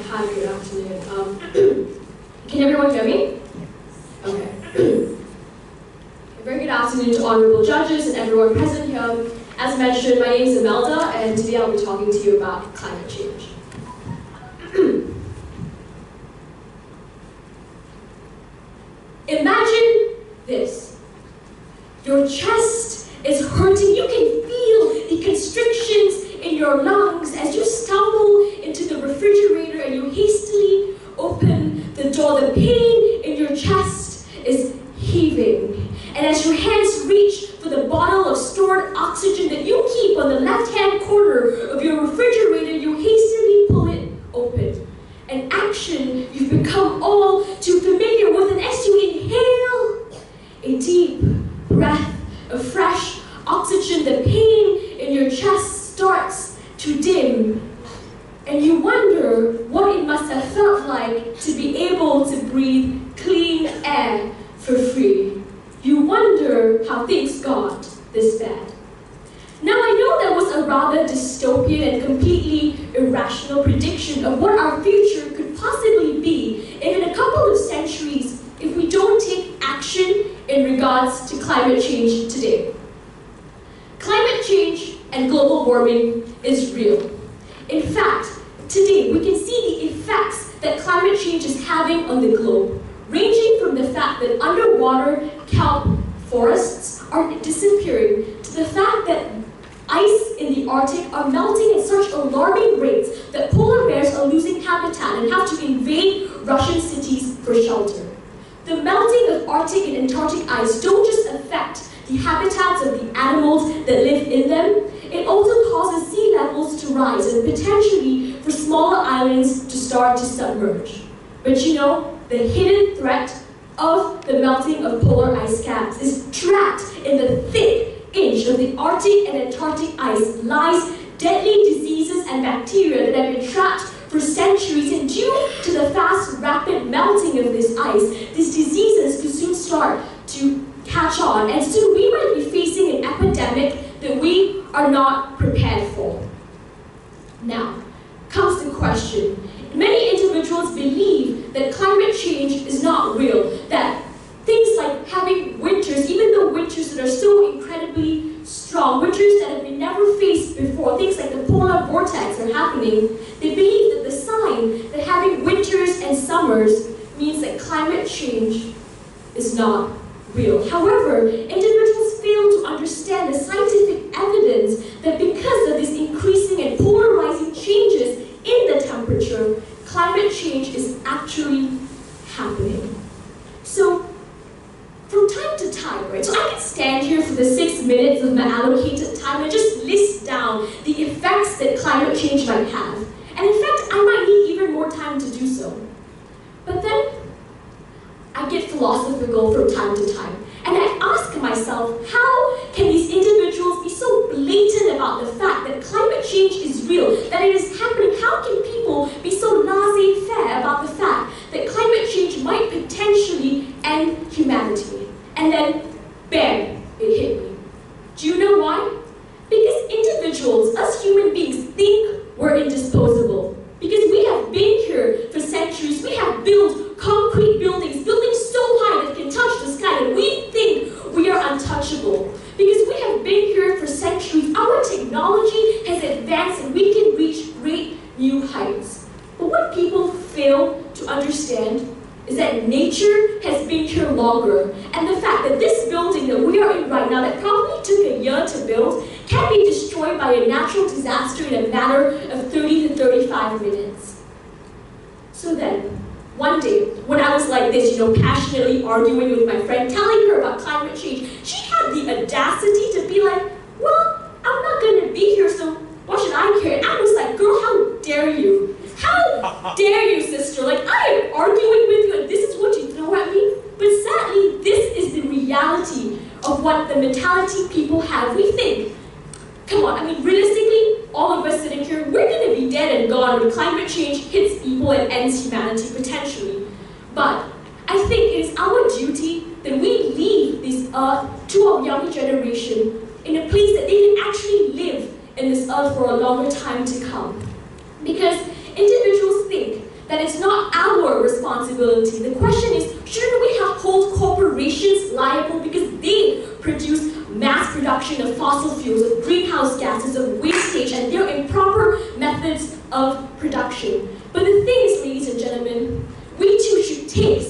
Hi, good afternoon. Can everyone hear me? Okay. A very good afternoon to honorable judges and everyone present here. As mentioned, my name is Imelda, and today I'll be talking to you about climate change. Imagine this. Your chest is hurting. You can feel the constrictions in your lungs as you stumble into the refrigerator and you hastily open the door. The pain in your chest is heaving. And as your hands reach for the bottle of stored oxygen that you keep on the left-hand corner of your refrigerator, you hastily pull it open. An action you've become all too familiar with, and as you inhale a deep breath of fresh oxygen, the pain in your chest starts to dim, and you wonder what it must have felt like to be able to breathe clean air for free. You wonder how things got this bad. Now, I know that was a rather dystopian and completely irrational prediction of what our future could possibly be in a couple of centuries if we don't take action in regards to climate change today. Climate change and global warming is real. In fact, today we can see the effects that climate change is having on the globe, ranging from the fact that underwater kelp forests are disappearing to the fact that ice in the Arctic are melting at such alarming rates that polar bears are losing habitat and have to invade Russian cities for shelter. The melting of Arctic and Antarctic ice don't just affect the habitats of the animals that live in them, it also causes sea levels to rise and potentially for smaller islands to start to submerge. But you know, the hidden threat of the melting of polar ice caps is trapped in the thick inch of the Arctic and Antarctic ice lies deadly diseases and bacteria that have been trapped for centuries, and due to the fast, rapid melting of this ice, these diseases could soon start to catch on, and soon we might be facing an epidemic that we are not prepared for. Now, comes the question. Many individuals believe that climate change is not real, that things like having winters, even though winters that are so incredibly strong, winters that have been never faced before, things like the polar vortex are happening, they believe that the sign that having winters and summers means that climate change is not real. However, individuals fail to understand the scientific evidence that because of these increasing and polarizing changes in the temperature, climate change is actually happening. So, from time to time, right? So I can stand here for the 6 minutes of my allocated time and just list down the effects that climate change might have. And in fact, I might need even more time to do so. But then, I get philosophical from time to time. And I ask myself, how can these individuals be so blatant about the fact that climate change is real, that it is happening? How can people be so laissez-faire about the fact that climate change might potentially end humanity? And then, bam, it hit me. Do you know why? Because fail to understand is that nature has been here longer, and the fact that this building that we are in right now that probably took a year to build can be destroyed by a natural disaster in a matter of 30 to 35 minutes. So then, one day, when I was like this, passionately arguing with my friend, telling her about climate change, she had the audacity to be like, well, I'm not gonna be here, so why should I care? And I was like, girl, how dare you? How dare you, sister? Like, I am arguing with you and this is what you throw at me? But sadly, this is the reality of what the mentality people have. We think, come on, I mean, realistically, all of us sitting here, we're gonna be dead and gone when climate change hits people and ends humanity, potentially. But I think it is our duty that we leave this earth to our younger generation in a place that they can actually live in this earth for a longer time to come. Because individuals think that it's not our responsibility. The question is, shouldn't we have hold corporations liable because they produce mass production of fossil fuels, of greenhouse gases, of wastage, and their improper methods of production? But the thing is, ladies and gentlemen, we too should take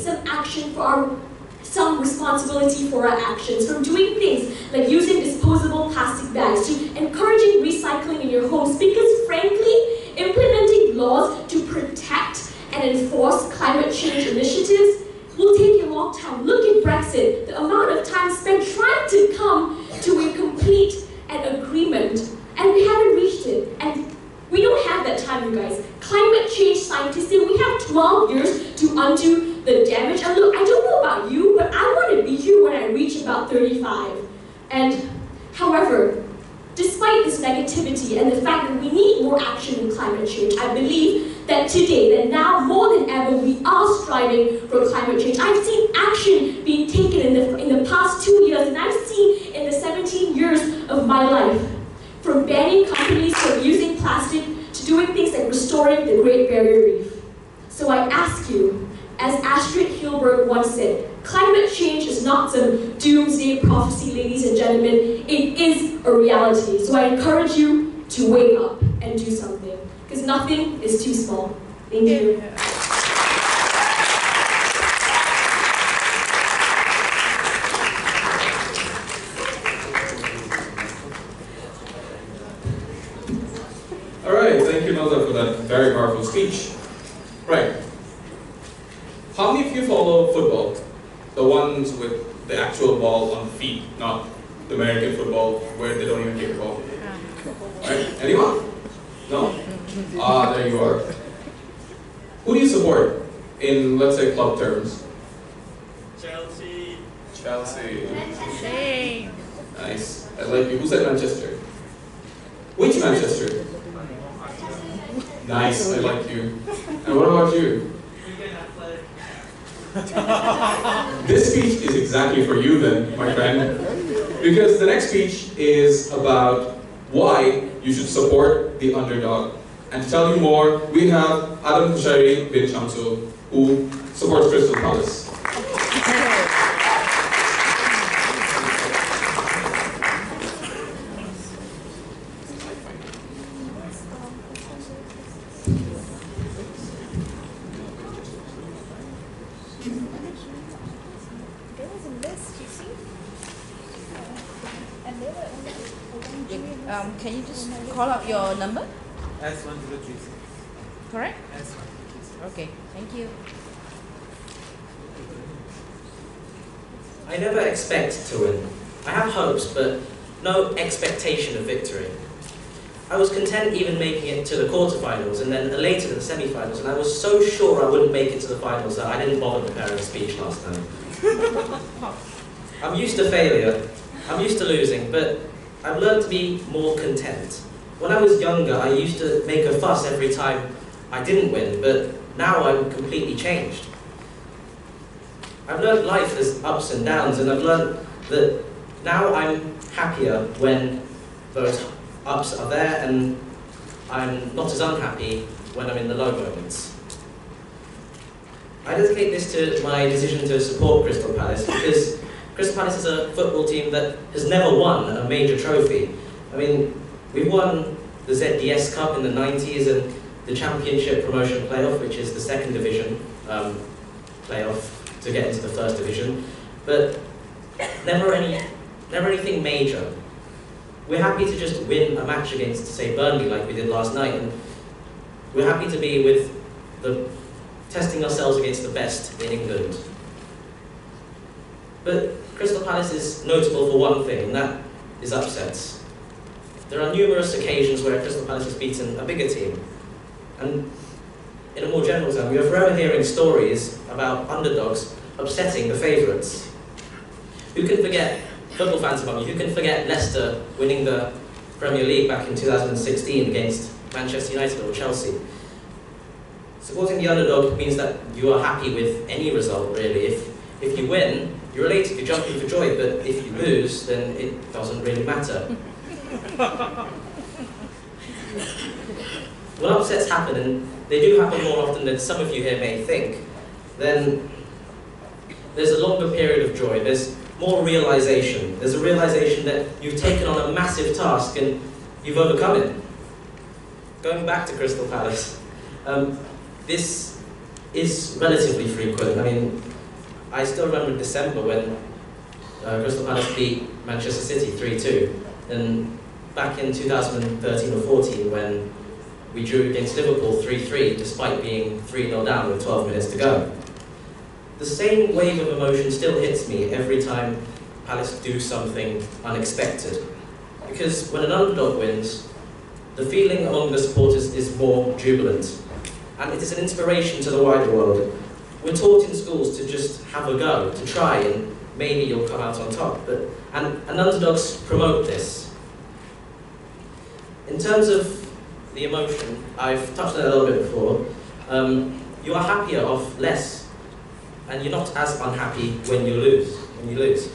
some responsibility for our actions, from doing things like using disposable plastic bags to encouraging recycling in your homes, because frankly, implementing laws to protect and enforce climate change initiatives will take a long time. Look at Brexit, the amount of time spent trying to come to a complete agreement, and we haven't reached it. And we don't have that time, you guys. Climate change scientists say we have 12 years to undo the damage. And look, I don't know about you, but I want to be here when I reach about 35. And however, despite this negativity and the fact that we need more action in climate change, I believe that today, that now more than ever, we are striving for climate change. I've seen action being taken in the past 2 years, and I've seen in the 17 years of my life, from banning companies from using plastic to doing things like restoring the Great Barrier Reef. So I ask you, as Astrid Hilberg once said, climate change is not some doomsday prophecy, ladies and gentlemen. It is a reality. So I encourage you to wake up and do something, because nothing is too small. Thank you. All right, thank you, Nalda, for that very powerful speech. Right. How many of you follow football? The ones with the actual ball on feet, not the American football where they don't even kick the ball. Right? Anyone? No? Ah, there you are. Who do you support in, let's say, club terms? Chelsea. Chelsea. Shame. Nice. I like you. Who's at Manchester? Which Manchester? Nice. I like you. And what about you? This speech is exactly for you then, my friend. Because the next speech is about why you should support the underdog. And to tell you more, we have Adam Kushairi bin Shamsul, who supports Crystal Palace. Can you just call out your number? S103. Correct? S103. Okay, thank you. I never expect to win. I have hopes, but no expectation of victory. I was content even making it to the quarterfinals and then elated at the semi-finals, and I was so sure I wouldn't make it to the finals that I didn't bother preparing a speech last time. I'm used to failure. I'm used to losing, but I've learned to be more content. When I was younger, I used to make a fuss every time I didn't win, but now I'm completely changed. I've learned life has ups and downs, and I've learned that now I'm happier when those ups are there, and I'm not as unhappy when I'm in the low moments. I dedicate this to my decision to support Crystal Palace because Crystal Palace is a football team that has never won a major trophy. I mean, we won the ZDS Cup in the 90s, and the championship promotion playoff, which is the second division playoff to get into the first division, but never anything major. We're happy to just win a match against, say, Burnley, like we did last night, and we're happy to be with testing ourselves against the best in England. But Crystal Palace is notable for one thing, and that is upsets. There are numerous occasions where Crystal Palace has beaten a bigger team. And in a more general term, we are forever hearing stories about underdogs upsetting the favourites. Who can forget, football fans among you, who can forget Leicester winning the Premier League back in 2016 against Manchester United or Chelsea? Supporting the underdog means that you are happy with any result, really. If you win, you're elated, you're jumping for joy, but if you lose, then it doesn't really matter. When upsets happen, and they do happen more often than some of you here may think, then there's a longer period of joy, there's more realization. There's a realization that you've taken on a massive task and you've overcome it. Going back to Crystal Palace, this is relatively frequent. I mean, I still remember December when Crystal Palace beat Manchester City 3-2, and back in 2013 or 14 when we drew against Liverpool 3-3 despite being 3-0 down with 12 minutes to go. The same wave of emotion still hits me every time Palace do something unexpected. Because when an underdog wins, the feeling among the supporters is more jubilant. And it is an inspiration to the wider world. We're taught in schools to just have a go, to try, and maybe you'll come out on top. And underdogs promote this. In terms of the emotion, I've touched on it a little bit before. You are happier of less, and you're not as unhappy when you lose.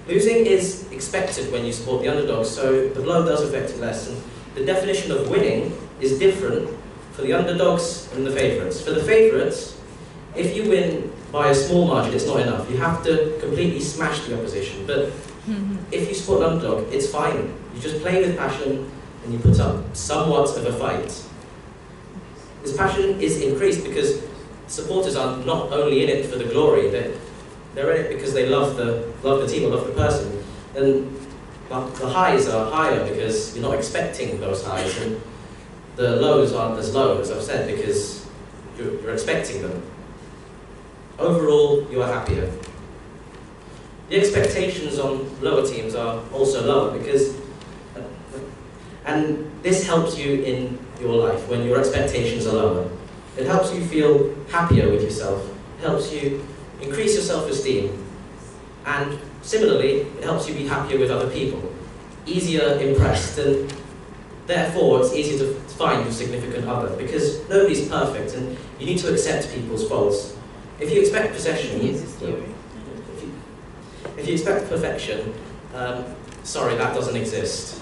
Losing is expected when you support the underdog, so the blow does affect you less. And the definition of winning is different for the underdogs and the favourites. For the favourites, if you win by a small margin, it's not enough. You have to completely smash the opposition. But if you support an underdog, it's fine. You just play with passion and you put up somewhat of a fight. This passion is increased because supporters are not only in it for the glory, they're in it because they love the team or love the person. And the highs are higher because you're not expecting those highs, and the lows aren't as low, as I've said, because you're expecting them. Overall, you are happier. The expectations on lower teams are also lower because, and this helps you in your life when your expectations are lower. It helps you feel happier with yourself. It helps you increase your self-esteem. And similarly, it helps you be happier with other people. Easier impressed, and therefore it's easier to find your significant other because nobody's perfect and you need to accept people's faults. If you expect perfection, if you expect perfection, sorry, that doesn't exist.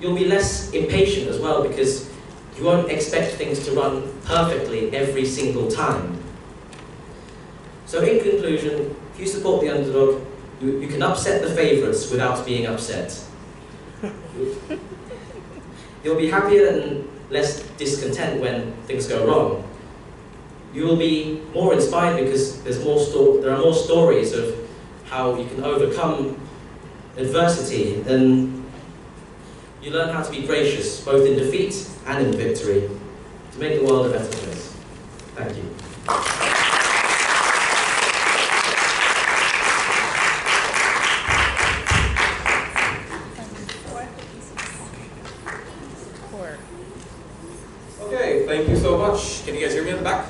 You'll be less impatient as well because you won't expect things to run perfectly every single time. So in conclusion, if you support the underdog, you can upset the favourites without being upset. You'll be happier and less discontent when things go wrong. You will be more inspired because there are more stories of how you can overcome adversity, and you learn how to be gracious both in defeat and in victory to make the world a better place. Thank you. Okay, thank you so much. Can you guys hear me at the back?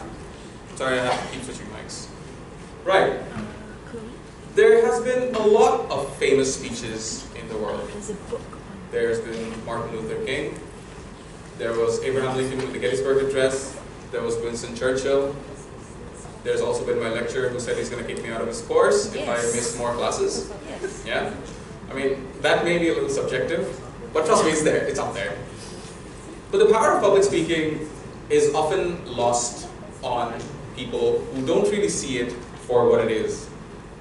Sorry, I have to keep switching mics. Right. There has been a lot of famous speeches in the world. There's been Martin Luther King. There was Abraham Lincoln with the Gettysburg Address. There was Winston Churchill. There's also been my lecturer who said he's going to kick me out of his course if I miss more classes. Yes. Yeah? I mean, that may be a little subjective, but trust me, it's there. It's up there. But the power of public speaking is often lost on people who don't really see it for what it is.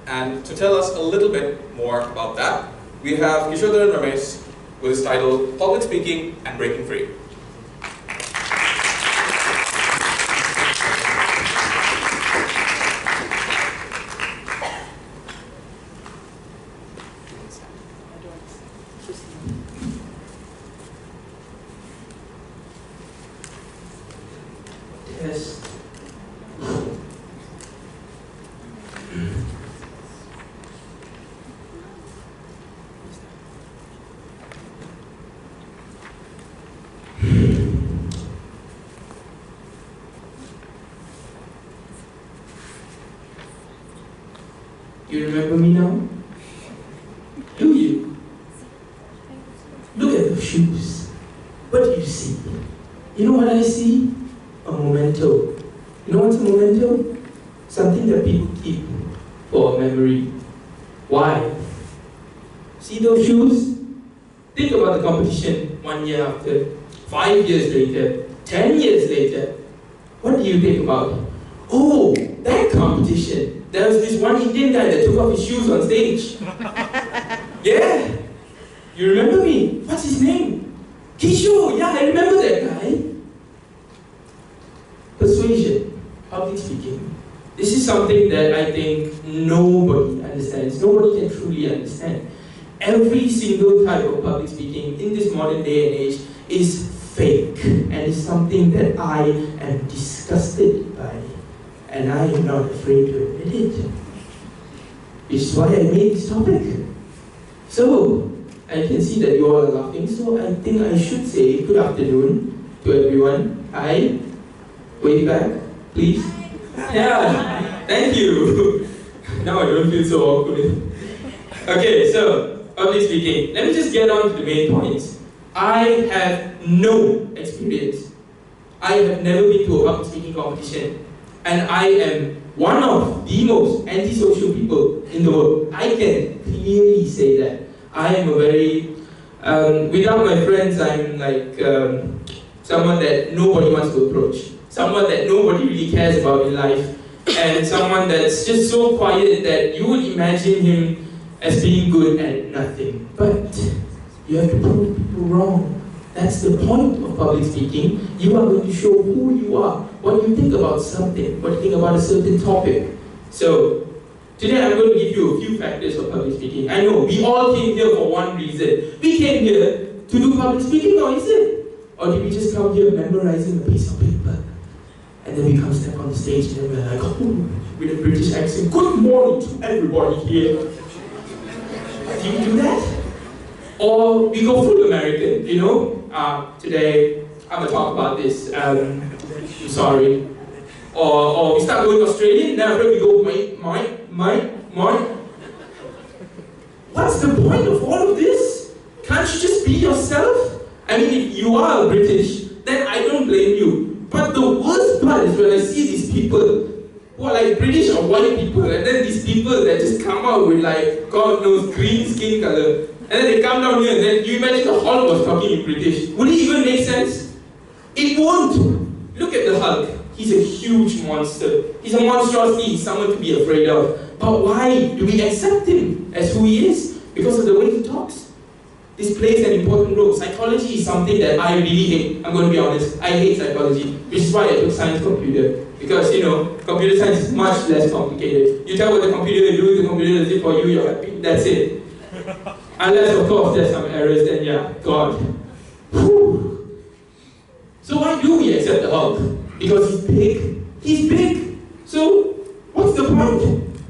And to tell us a little bit more about that, we have Kishore Ramesh with his title, Public Speaking and Breaking Free. Test. You remember me now? Do you? Look at those shoes. What do you see? You know what I see? A memento. You know what's a memento? Something that people keep for a memory. Why? See those shoes? Think about the competition 1 year after, 5 years later, 10 years later. What do you think about? Oh, that competition. There was this one Indian guy that took off his shoes on stage. Yeah? You remember me? What's his name? Kishore. Yeah, I remember that guy. Persuasion. Public speaking. This is something that I think nobody understands. Nobody can truly understand. Every single type of public speaking in this modern day and age is fake. And it's something that I am disgusted by. And I am not afraid to admit it. Which is why I made this topic. So, I can see that you all are laughing, so I think I should say good afternoon to everyone. Hi. Wave back, please. Yeah, thank you. Now I don't feel so awkward. Okay, so, public speaking. Let me just get on to the main points. I have no experience. I have never been to a public speaking competition. And I am one of the most antisocial people in the world. I can clearly say that. I am a very, without my friends, I'm like someone that nobody wants to approach. Someone that nobody really cares about in life. And someone that's just so quiet that you would imagine him as being good at nothing. But you have to prove people wrong. That's the point of public speaking. You are going to show who you are, what you think about something, what you think about a certain topic. So, today I'm going to give you a few factors of public speaking. I know, we all came here for one reason. We came here to do public speaking, or is it? Or did we just come here memorizing a piece of paper? And then we come step on the stage and then we're like, oh, with a British accent, good morning to everybody here. Do you do that? Or we go full American, you know? Today, I'm going to talk about this. I'm sorry. Or we start going Australian, then after we go, my. What's the point of all of this? Can't you just be yourself? I mean, if you are British, then I don't blame you. But the worst part is when I see these people who are like British or white people, and then these people that just come out with like, God knows, green skin color. And then they come down here and then you imagine the Hulk was talking in British. Would it even make sense? It won't. Look at the Hulk. He's a huge monster. He's a monstrosity. He's someone to be afraid of. But why do we accept him as who he is? Because of the way he talks. This plays an important role. Psychology is something that I really hate. I'm going to be honest. I hate psychology. Which is why I took science computer. Because, you know, computer science is much less complicated. You tell what the computer will do, the computer does it for you, you're happy. That's it. Unless, of course, there's some errors, then yeah, God. Whew. So why do we accept the Hulk? Because he's big. He's big. So, what's the point?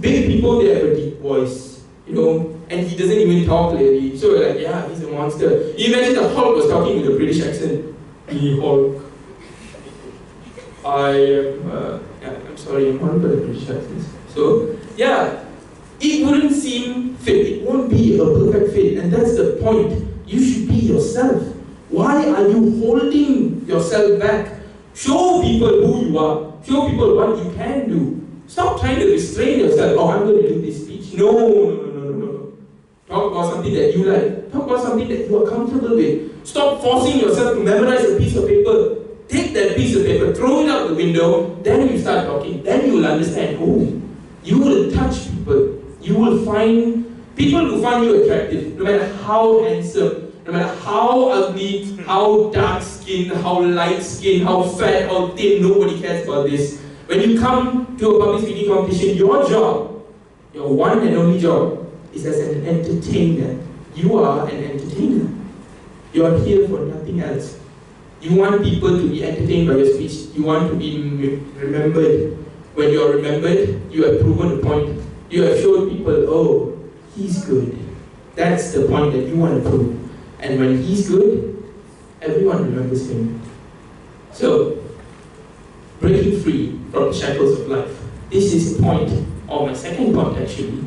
Big people, they have a deep voice, you know, and he doesn't even talk clearly. So we're like, yeah, he's a monster. You imagine the Hulk was talking with a British accent. Me, Hulk. I am, I'm sorry, I'm horrible at British accents. So, yeah. It wouldn't seem fit. It won't be a perfect fit. And that's the point. You should be yourself. Why are you holding yourself back? Show people who you are. Show people what you can do. Stop trying to restrain yourself. Oh, I'm going to do this speech. No. Talk about something that you like. Talk about something that you are comfortable with. Stop forcing yourself to memorize a piece of paper. Take that piece of paper, throw it out the window, then you start talking. Then you will understand. Oh, you will touch people. You will find, people will find you attractive, no matter how handsome, no matter how ugly, how dark skinned, how light skinned, how fat, how thin, nobody cares about this. When you come to a public speaking competition, your job, your one and only job, is as an entertainer. You are an entertainer. You are here for nothing else. You want people to be entertained by your speech. You want to be remembered. When you are remembered, you have proven a point. You have showed people, oh, he's good. That's the point that you want to prove. And when he's good, everyone remembers him. So, breaking free from the shackles of life. This is the point, or my second point actually,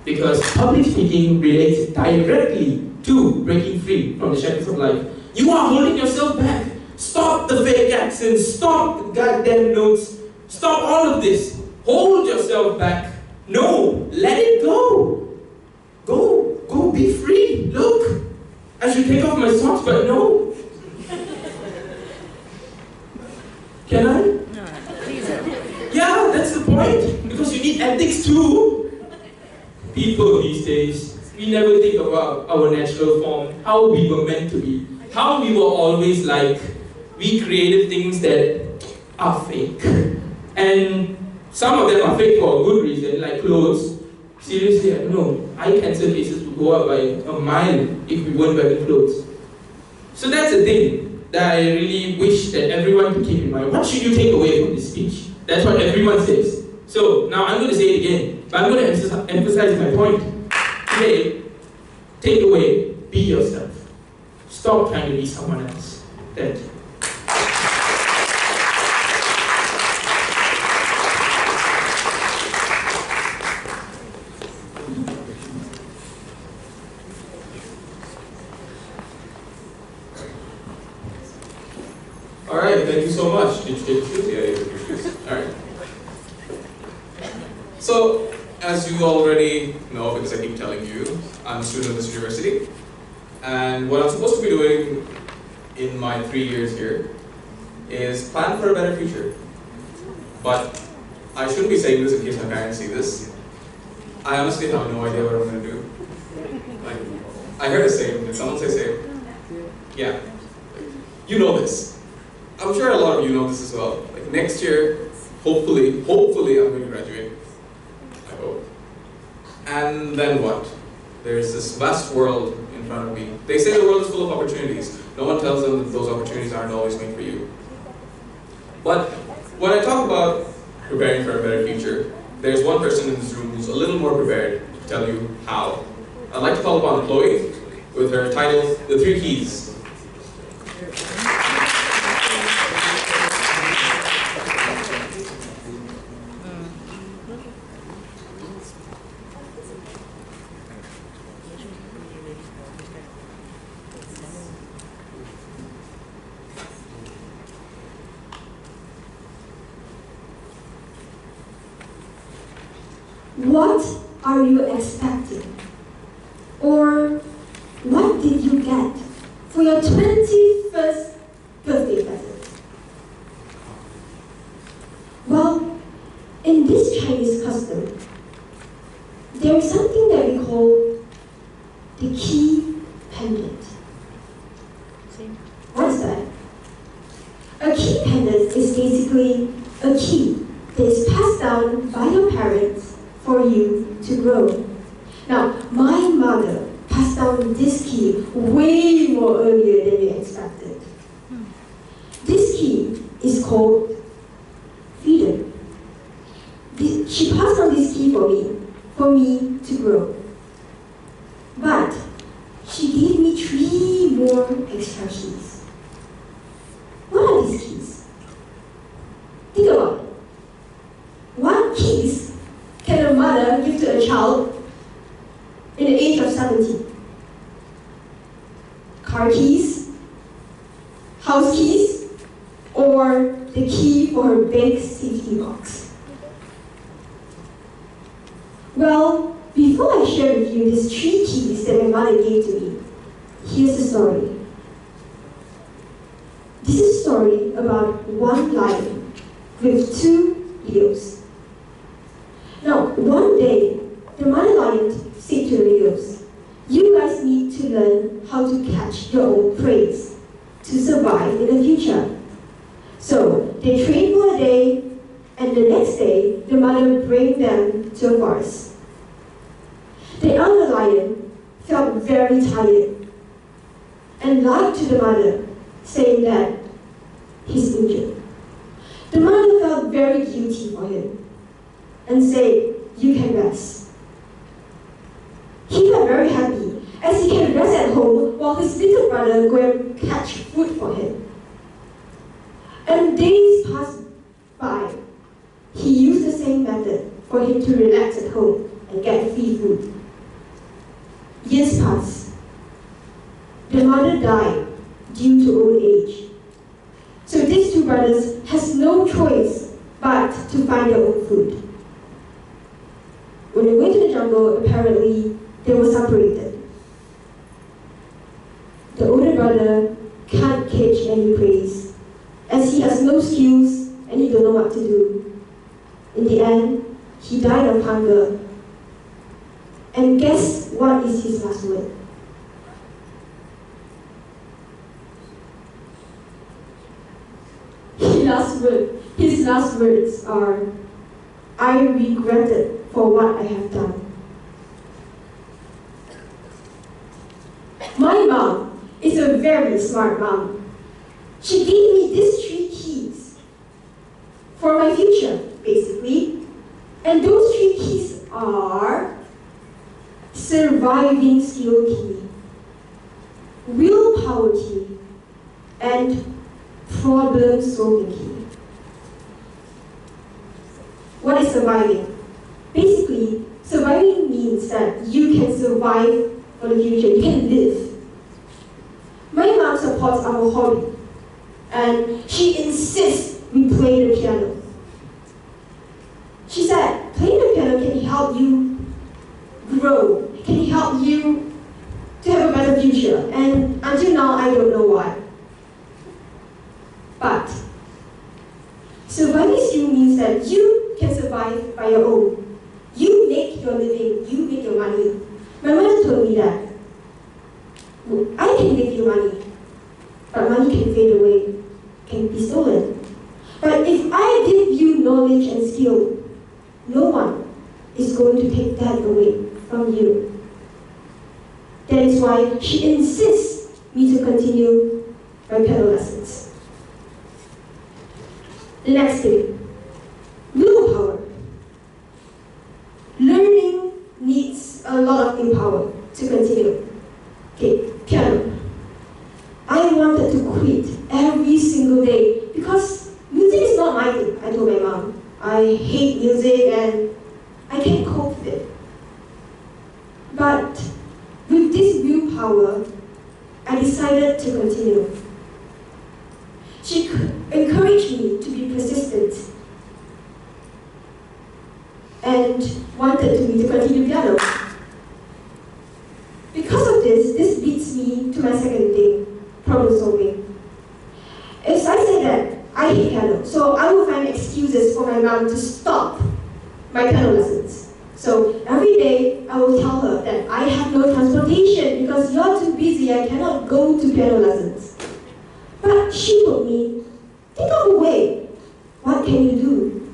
because public speaking relates directly to breaking free from the shackles of life. You are holding yourself back. Stop the fake accents, stop the goddamn notes, stop all of this. Hold yourself back. No, let it go. Go, be free. Look, I should take off my socks, but no. Can I? No, please. Yeah, that's the point. Because you need ethics too. People these days, we never think about our natural form, how we were meant to be, how we were always like. We created things that are fake. And some of them are fake for a good reason, like clothes. Seriously, no. Eye cancer cases would go up by a mile if we weren't wearing clothes. So that's the thing that I really wish that everyone could keep in mind. What should you take away from this speech? That's what everyone says. So now I'm going to say it again, but I'm going to emphasize my point. Today, take away, be yourself. Stop trying to be someone else. Thank you. Alright, thank you so much. Did you take shoes? Yeah, you took your shoes. Alright. So, as you already know, because I keep telling you, I'm a student of this university. And what I'm supposed to be doing in my 3 years here is plan for a better future. But I shouldn't be saying this in case my parents see this. I honestly have no idea what I'm going to do. Like, I heard a saying. Did someone say same? Yeah. You know this. I'm sure a lot of you know this as well. Like next year, hopefully I'm going to graduate. I hope. And then what? There's this vast world in front of me. They say the world is full of opportunities. No one tells them that those opportunities aren't always made for you. But when I talk about preparing for a better future, there's one person in this room who's a little more prepared to tell you how. I'd like to call upon Chloe with her title, The 3 Keys. What are you expecting? Or what did you get for your 21st birthday present? Well, in this Chinese custom, there is something that we call the key pendant. What's that? A key pendant is basically a key that is passed down by your parents for you to grow. Now, my mother passed down this key way more earlier than we expected. This key is called freedom. She passed on this key for me to grow. But she gave me 3 more extra keys. What are these keys? Think about it. What keys can a mother give to a child in the age of 17? Car keys, house keys, or the key for her big safety box? Well, before I share with you these 3 keys that my mother gave to me, here's the story. This is a story about one lion with 2 Leos. Now, one day, the mother lion said to the Leos, you guys need to learn how to catch your own prey to survive in the future. So, they trained for a day, and the next day, the mother would bring them to a forest. The elder lion felt very tired and lied to the mother, saying that he's injured. The mother felt very guilty for him and said, "You can rest." He felt very happy as he can rest at home while his little brother go and catch food for him. And days passed by. He used the same method for him to relax at home and get free food. Years passed. The mother died due to old age. So these two brothers has no choice but to find their own food. When they went to the jungle, apparently they were separated. The older brother can't catch any prey, as he has no skills and he don't know what to do. In the end, he died of hunger. And guess what is his last word? His last words are, "I regretted for what I have done." My mom is a very smart mom. She gave me these 3 keys for my future, basically. And those 3 keys are surviving skill key, willpower key, and problem solving key. What is surviving? Basically, surviving means that you can survive for the future, you can live. My mom supports our hobby, and she insists we play the piano. She said, playing the piano can help you grow, can help you to have a better future, and until now I don't know why. But surviving skill means that you can survive by your own. You make your living, you make your money. My mother told me that I can give you money, but money can fade away, can be stolen. But if I give you knowledge and skill, no one is going to take that away from you. That is why she insists me to continue my piano lessons. The next thing, willpower. Learning needs a lot of willpower to continue. Okay, piano. I wanted to quit every single day because music is not my thing. I told my mom, I hate music and I can't cope with it. But with this willpower, I decided to continue. She encouraged me to be persistent and wanted me to continue piano. Because of this leads me to my second thing, problem solving. As I said that I hate piano, so I will find excuses for my mom to stop my piano lessons. So every day I will tell her that I have no transportation because you're too busy, I cannot go to piano lessons. But she told me, think of a way. What can you do?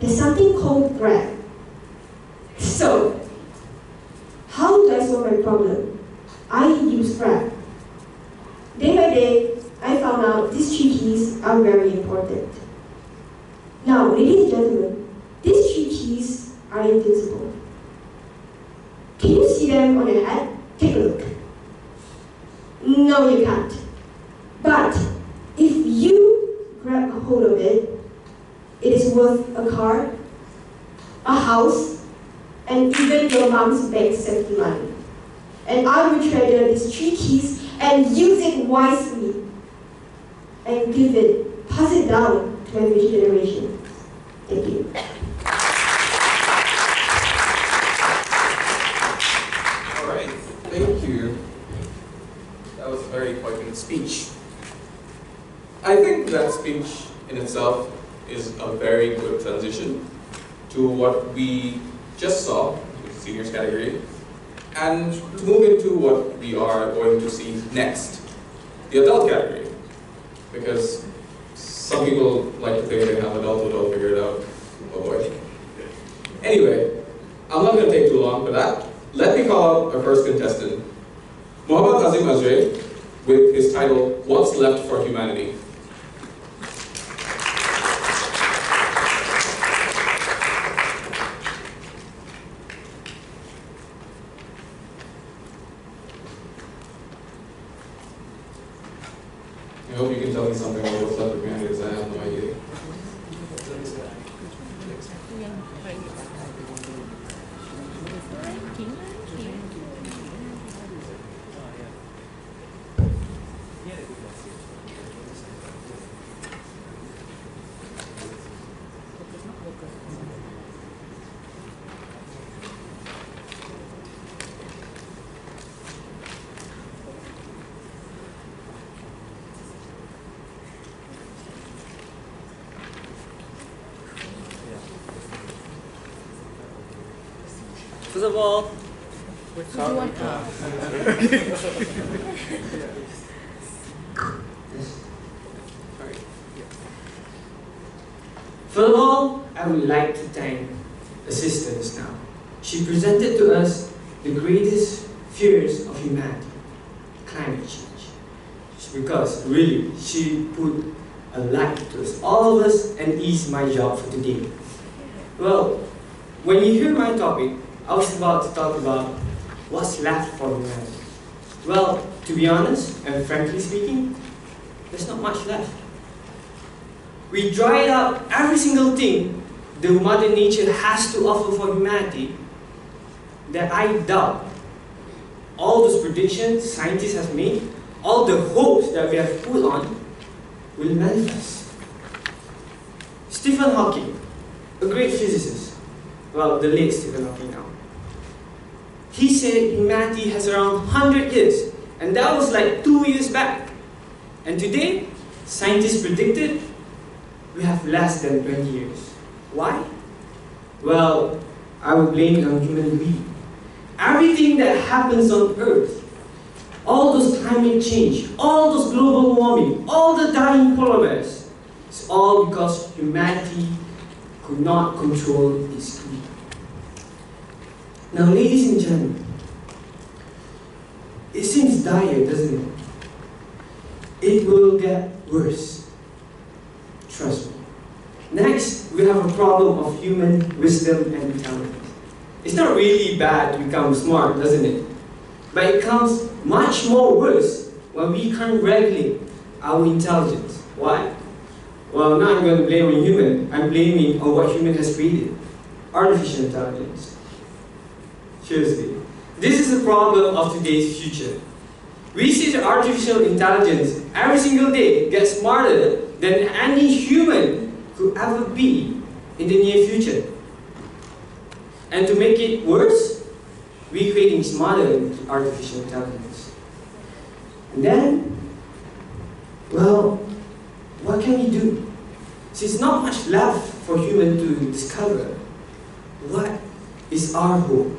There's something called Grab. So, how do I solve my problem? I use Grab. Day by day, I found out these 3 keys are very important. Now, ladies and gentlemen, these 3 keys are invisible. Can you see them on your head? Take a look. No, you can't. But if you grab a hold of it, it is worth a car, a house, and even your mom's bank safety money. And I will treasure these 3 keys and use it wisely and pass it down to my future generation. Thank you. All right, thank you. That was a very poignant speech. I think that speech in itself is a very good transition to what we just saw with the seniors category, and to move into what we are going to see next, the adult category. Because some people like to think they have adulthood all figured out. Oh boy. Anyway, I'm not going to take too long for that. Let me call out our first contestant, Muhammad Azim Azre, with his title, What's Left for Humanity? First of all, Who do you want? First of all, I would like to thank assistants now. She presented to us the greatest fears of humanity, climate change. Because really, she put a light to us, all of us, and eased my job for today. Well, when you hear my topic, I was about to talk about what's left for humanity. Well, to be honest, and frankly speaking, there's not much left. We dried up every single thing the Mother Nature has to offer for humanity, that I doubt all those predictions scientists have made, all the hopes that we have put on, will manifest. Stephen Hawking, a great physicist, well, the late Stephen Hawking now, he said humanity has around 100 years, and that was like 2 years back. And today, scientists predicted we have less than 20 years. Why? Well, I would blame it on human greed. Everything that happens on Earth, all those climate change, all those global warming, all the dying polar bears, it's all because humanity could not control its greed. Now, ladies and gentlemen, it seems dire, doesn't it? It will get worse. Trust me. Next, we have a problem of human wisdom and intelligence. It's not really bad to become smart, doesn't it? But it becomes much more worse when we can't regulate our intelligence. Why? Well, now I'm going to blame on human. I'm blaming on what human has created. Artificial intelligence. Seriously. This is the problem of today's future. We see that artificial intelligence every single day gets smarter than any human could ever be in the near future. And to make it worse, we're creating smarter artificial intelligence. And then, well, what can we do? Since not much left for human to discover, what is our hope?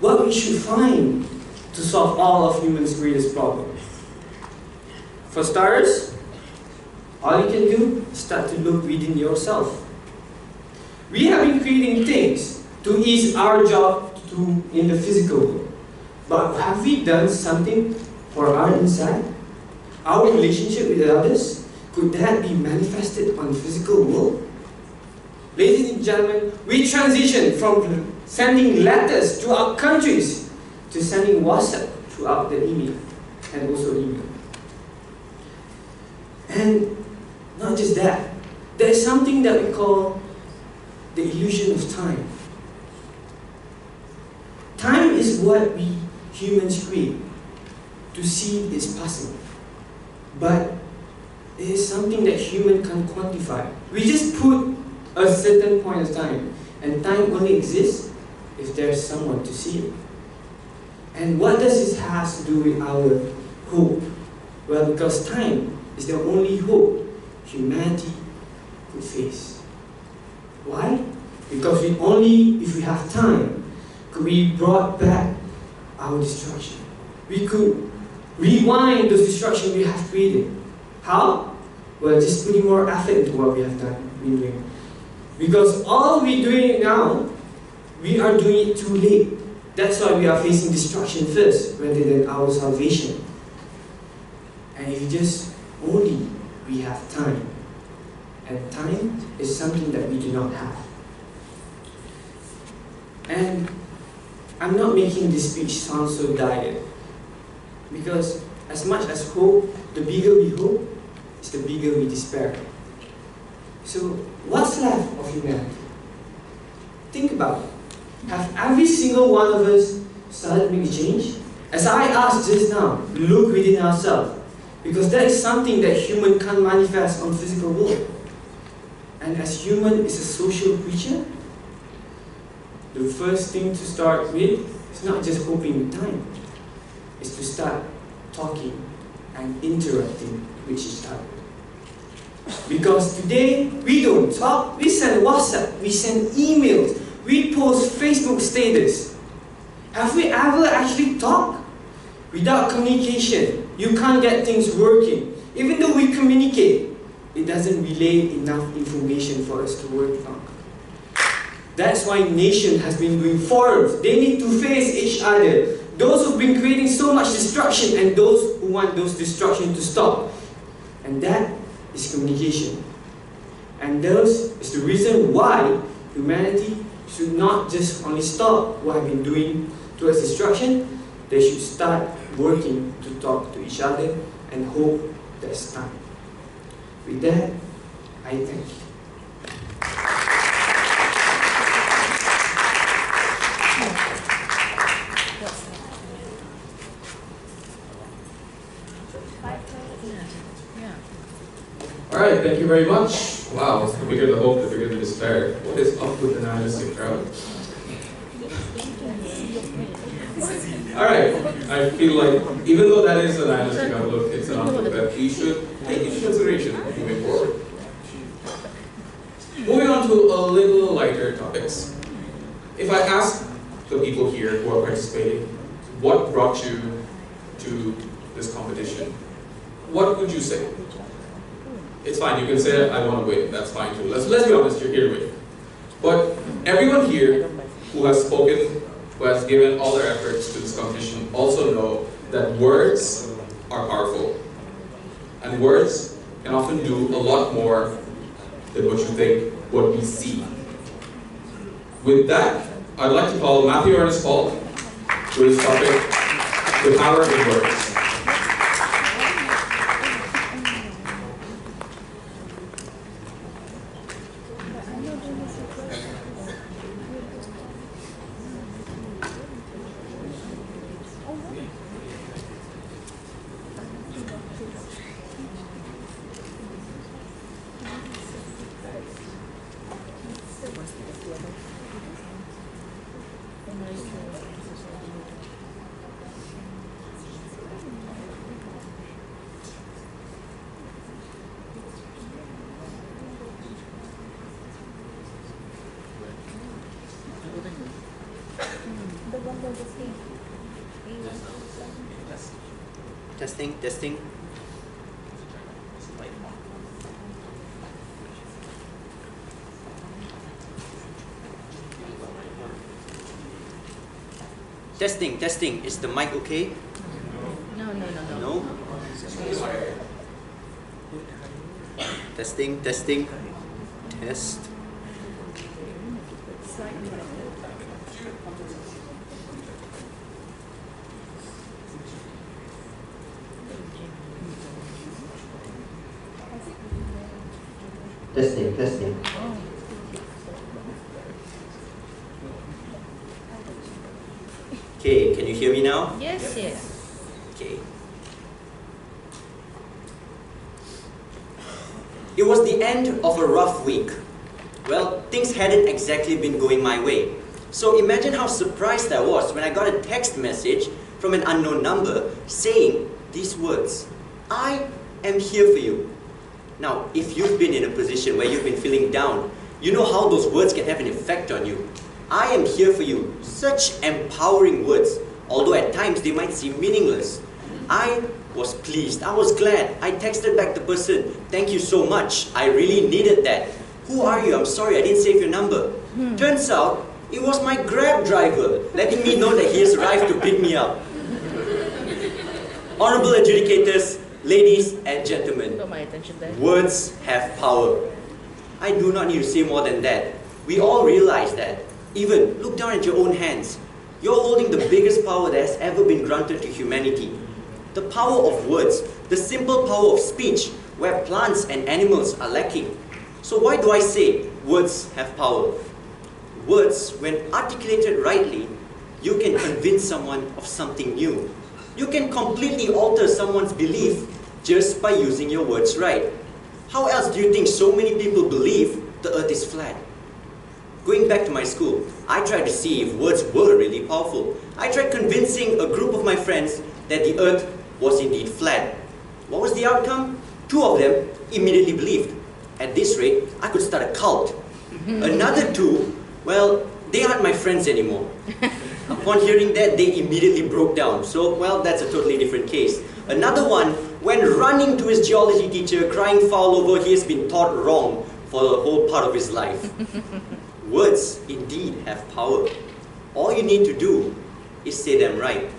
What we should find to solve all of humans' greatest problems? For starters, all you can do is start to look within yourself. We have been creating things to ease our job in the physical world. But have we done something for our inside? Our relationship with others? Could that be manifested on the physical world? Ladies and gentlemen, we transitioned from sending letters to our countries to sending WhatsApp throughout the email and also email. And not just that, there is something that we call the illusion of time. Time is what we humans create to see it's possible. But it is something that human can't quantify. We just put a certain point of time, and time only exists if there's someone to see it. And what does this have to do with our hope? Well, because time is the only hope humanity could face. Why? Because if we have time, could we brought back our destruction. We could rewind those destruction we have created. How? Well, just putting more effort into what we have been doing. Because all we're doing now, we are doing it too late. That's why we are facing destruction first, rather than our salvation. And if just only we have time. And time is something that we do not have. And I'm not making this speech sound so dire. Because as much as hope, the bigger we hope, is the bigger we despair. So what's left of humanity? Think about it. Have every single one of us started making change? As I asked just now, look within ourselves. Because that is something that human can't manifest on the physical world. And as human is a social creature, the first thing to start with is not just hoping with time. It's to start talking and interacting with each other. Because today, we don't talk, we send WhatsApp, we send emails, we post Facebook status. Have we ever actually talked? Without communication, you can't get things working. Even though we communicate, it doesn't relay enough information for us to work on. That's why nation has been doing forums. They need to face each other. Those who've been creating so much destruction and those who want those destruction to stop. And that is communication. And those is the reason why humanity should not just only stop what have been doing towards destruction. They should start working to talk to each other and hope there's time. With that, I thank you. Alright, thank you very much. Wow, the bigger the hope, the bigger the despair. What is up with the nihilistic crowd? Alright, I feel like even though that is a nihilistic outlook, it's an outlook that we should take into consideration moving forward. Moving on to a little lighter topics. If I ask the people here who are participating, what brought you to this competition? What would you say? It's fine, you can say I want to win, that's fine too. Let's be honest, you're here to win. But everyone here who has spoken, who has given all their efforts to this competition, also know that words are powerful. And words can often do a lot more than what you think, what we see. With that, I'd like to call Matthew Ernest Paul to his topic, The Power of Words. Testing, testing. Testing, testing. Is the mic okay? No. No? Testing, testing. Test. Testing, testing. Okay, can you hear me now? Yes. Okay. It was the end of a rough week. Well, things hadn't exactly been going my way. So imagine how surprised I was when I got a text message from an unknown number saying these words, "I am here for you." Now, if you've been in a position where you've been feeling down, you know how those words can have an effect on you. "I am here for you." Such empowering words, although at times they might seem meaningless. I was pleased, I was glad. I texted back the person, "Thank you so much, I really needed that. Who are you? I'm sorry, I didn't save your number." Turns out, it was my Grab driver, letting me know that he has arrived to pick me up. Honorable adjudicators, ladies and gentlemen, Got my attention there. words have power. I do not need to say more than that. We all realize that. Even look down at your own hands. You're holding the biggest power that has ever been granted to humanity. The power of words, the simple power of speech, where plants and animals are lacking. So why do I say words have power? Words, when articulated rightly, you can convince someone of something new. You can completely alter someone's belief just by using your words right. How else do you think so many people believe the earth is flat? Going back to my school, I tried to see if words were really powerful. I tried convincing a group of my friends that the earth was indeed flat. What was the outcome? 2 of them immediately believed. At this rate, I could start a cult. Another 2, well, they aren't my friends anymore. Upon hearing that, they immediately broke down. So, well, that's a totally different case. Another one went running to his geology teacher, crying foul over he has been taught wrong for the whole part of his life. Words indeed have power. All you need to do is say them right.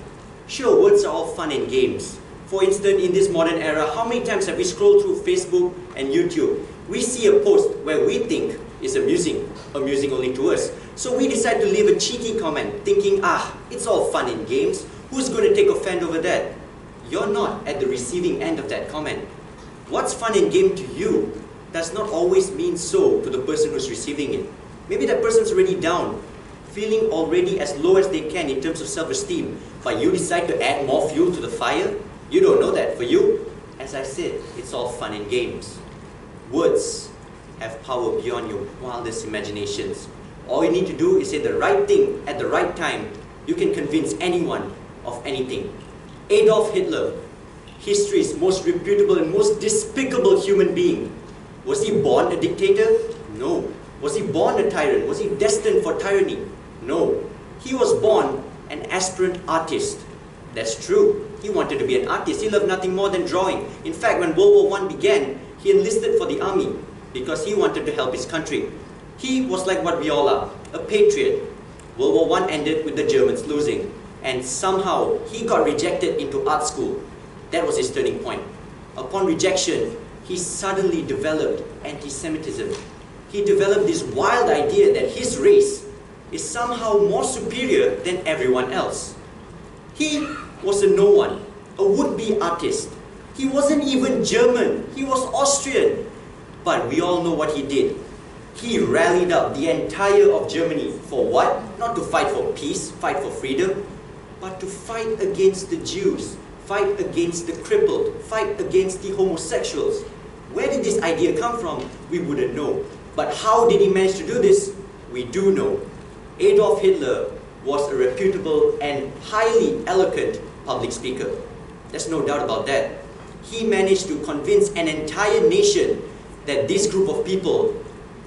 Sure, words are all fun and games. For instance, in this modern era, how many times have we scrolled through Facebook and YouTube? We see a post where we think is amusing only to us. So we decide to leave a cheeky comment, thinking, it's all fun and games. Who's going to take offense over that? You're not at the receiving end of that comment. What's fun and game to you does not always mean so to the person who's receiving it. Maybe that person's already down, feeling already as low as they can in terms of self-esteem, but you decide to add more fuel to the fire? You don't know that. For you, as I said, it's all fun and games. Words have power beyond your wildest imaginations. All you need to do is say the right thing at the right time. You can convince anyone of anything. Adolf Hitler, history's most reputable and most despicable human being. Was he born a dictator? No. Was he born a tyrant? Was he destined for tyranny? No. He was born an aspirant artist. That's true. He wanted to be an artist. He loved nothing more than drawing. In fact, when World War I began, he enlisted for the army because he wanted to help his country. He was like what we all are, a patriot. World War I ended with the Germans losing, and somehow he got rejected into art school. That was his turning point. Upon rejection, he suddenly developed anti-Semitism. He developed this wild idea that his race is somehow more superior than everyone else. He was a no one, a would-be artist. He wasn't even German, he was Austrian. But we all know what he did. He rallied up the entire of Germany for what? Not to fight for peace, fight for freedom, but to fight against the Jews, fight against the crippled, fight against the homosexuals. Where did this idea come from? We wouldn't know. But how did he manage to do this? We do know. Adolf Hitler was a reputable and highly eloquent public speaker. There's no doubt about that. He managed to convince an entire nation that this group of people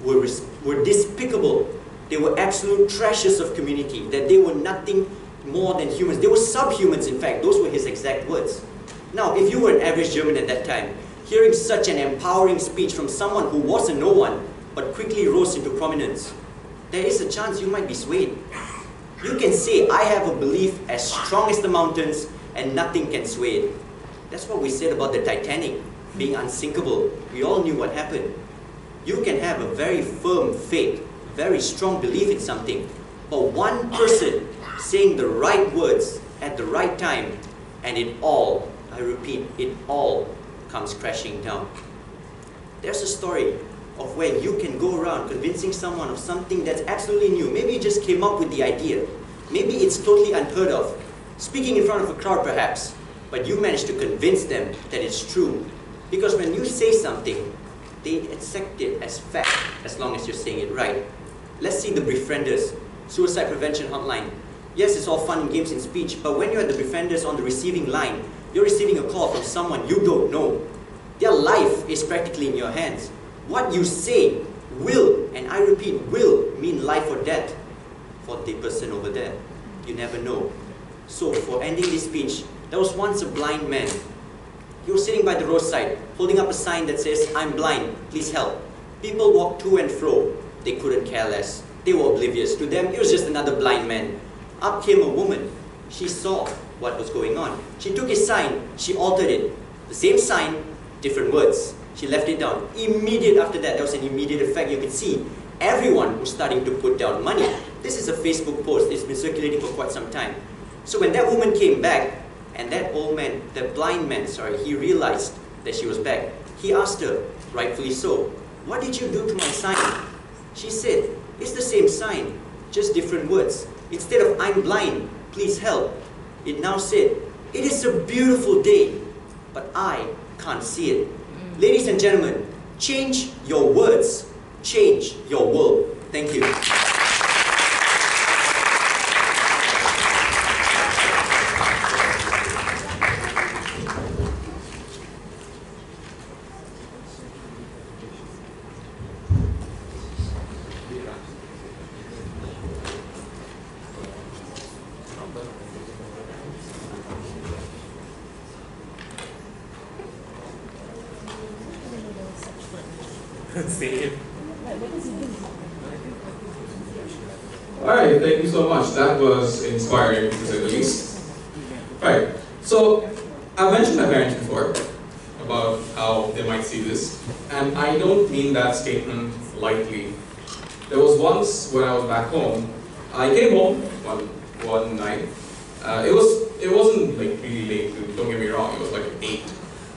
were despicable. They were absolute trashes of community, that they were nothing more than humans. They were subhumans, in fact. Those were his exact words. Now, if you were an average German at that time, hearing such an empowering speech from someone who was a no one, but quickly rose into prominence, there is a chance you might be swayed. You can say, I have a belief as strong as the mountains, and nothing can sway it. That's what we said about the Titanic being unsinkable. We all knew what happened. You can have a very firm faith, very strong belief in something, but one person saying the right words at the right time, and it all, I repeat, it all comes crashing down. There's a story of where you can go around convincing someone of something that's absolutely new. Maybe you just came up with the idea. Maybe it's totally unheard of. Speaking in front of a crowd perhaps, but you manage to convince them that it's true. Because when you say something, they accept it as fact, as long as you're saying it right. Let's see the Befrienders, suicide prevention hotline. Yes, it's all fun and games in speech, but when you're at the Befrienders on the receiving line, you're receiving a call from someone you don't know. Their life is practically in your hands. What you say will, and I repeat, will mean life or death for the person over there. You never know. So for ending this speech, there was once a blind man. He was sitting by the roadside, holding up a sign that says, I'm blind, please help. People walked to and fro. They couldn't care less. They were oblivious. To them, it was just another blind man. Up came a woman. She saw what was going on. She took his sign, she altered it. The same sign, different words. She left it down. Immediate after that, there was an immediate effect. You could see everyone was starting to put down money. This is a Facebook post. It's been circulating for quite some time. So when that woman came back, and that old man, that blind man, he realized that she was back. He asked her, rightfully so, what did you do to my sign? She said, it's the same sign, just different words. Instead of I'm blind, please help, it now said, it is a beautiful day, but I can't see it. Ladies and gentlemen, change your words, change your world. Thank you. Same. Alright, thank you so much. That was inspiring, to say the least. Right, so I mentioned my parents before about how they might see this, and I don't mean that statement lightly. There was once when I was back home, I came home one night. It wasn't like really late, don't get me wrong, it was like 8.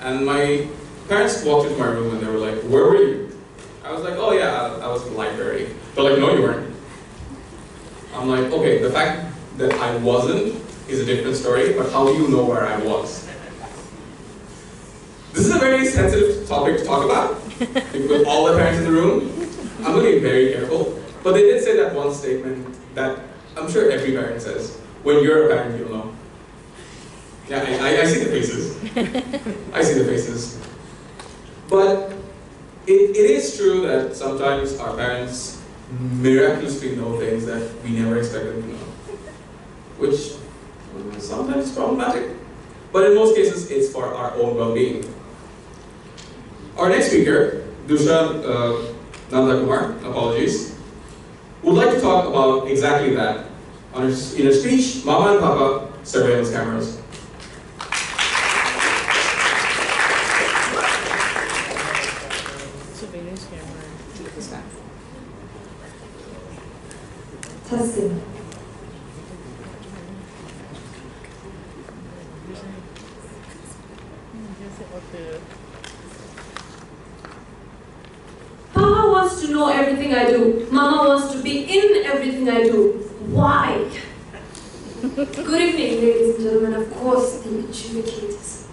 And my parents walked into my room and they were like, "Where were you?" I was like, "Oh yeah, I was in the library." They're like, "No, you weren't." I'm like, "Okay, the fact that I wasn't is a different story, but how do you know where I was?" This is a very sensitive topic to talk about, with all the parents in the room. I'm going to be very careful. But they did say that one statement that I'm sure every parent says, "When you're a parent, you'll know." Yeah, I see the faces. I see the faces. But it is true that sometimes our parents miraculously know things that we never expected them to know, which sometimes is problematic. But in most cases, it's for our own well-being. Our next speaker, Dusha Nandakumar, apologies, would like to talk about exactly that in her speech, Mama and Papa, Surveillance Cameras. Surveillance camera. Testing. Papa wants to know everything I do. Mama wants to be in everything I do. Why? Good evening, ladies and gentlemen, of course, the adjudicators.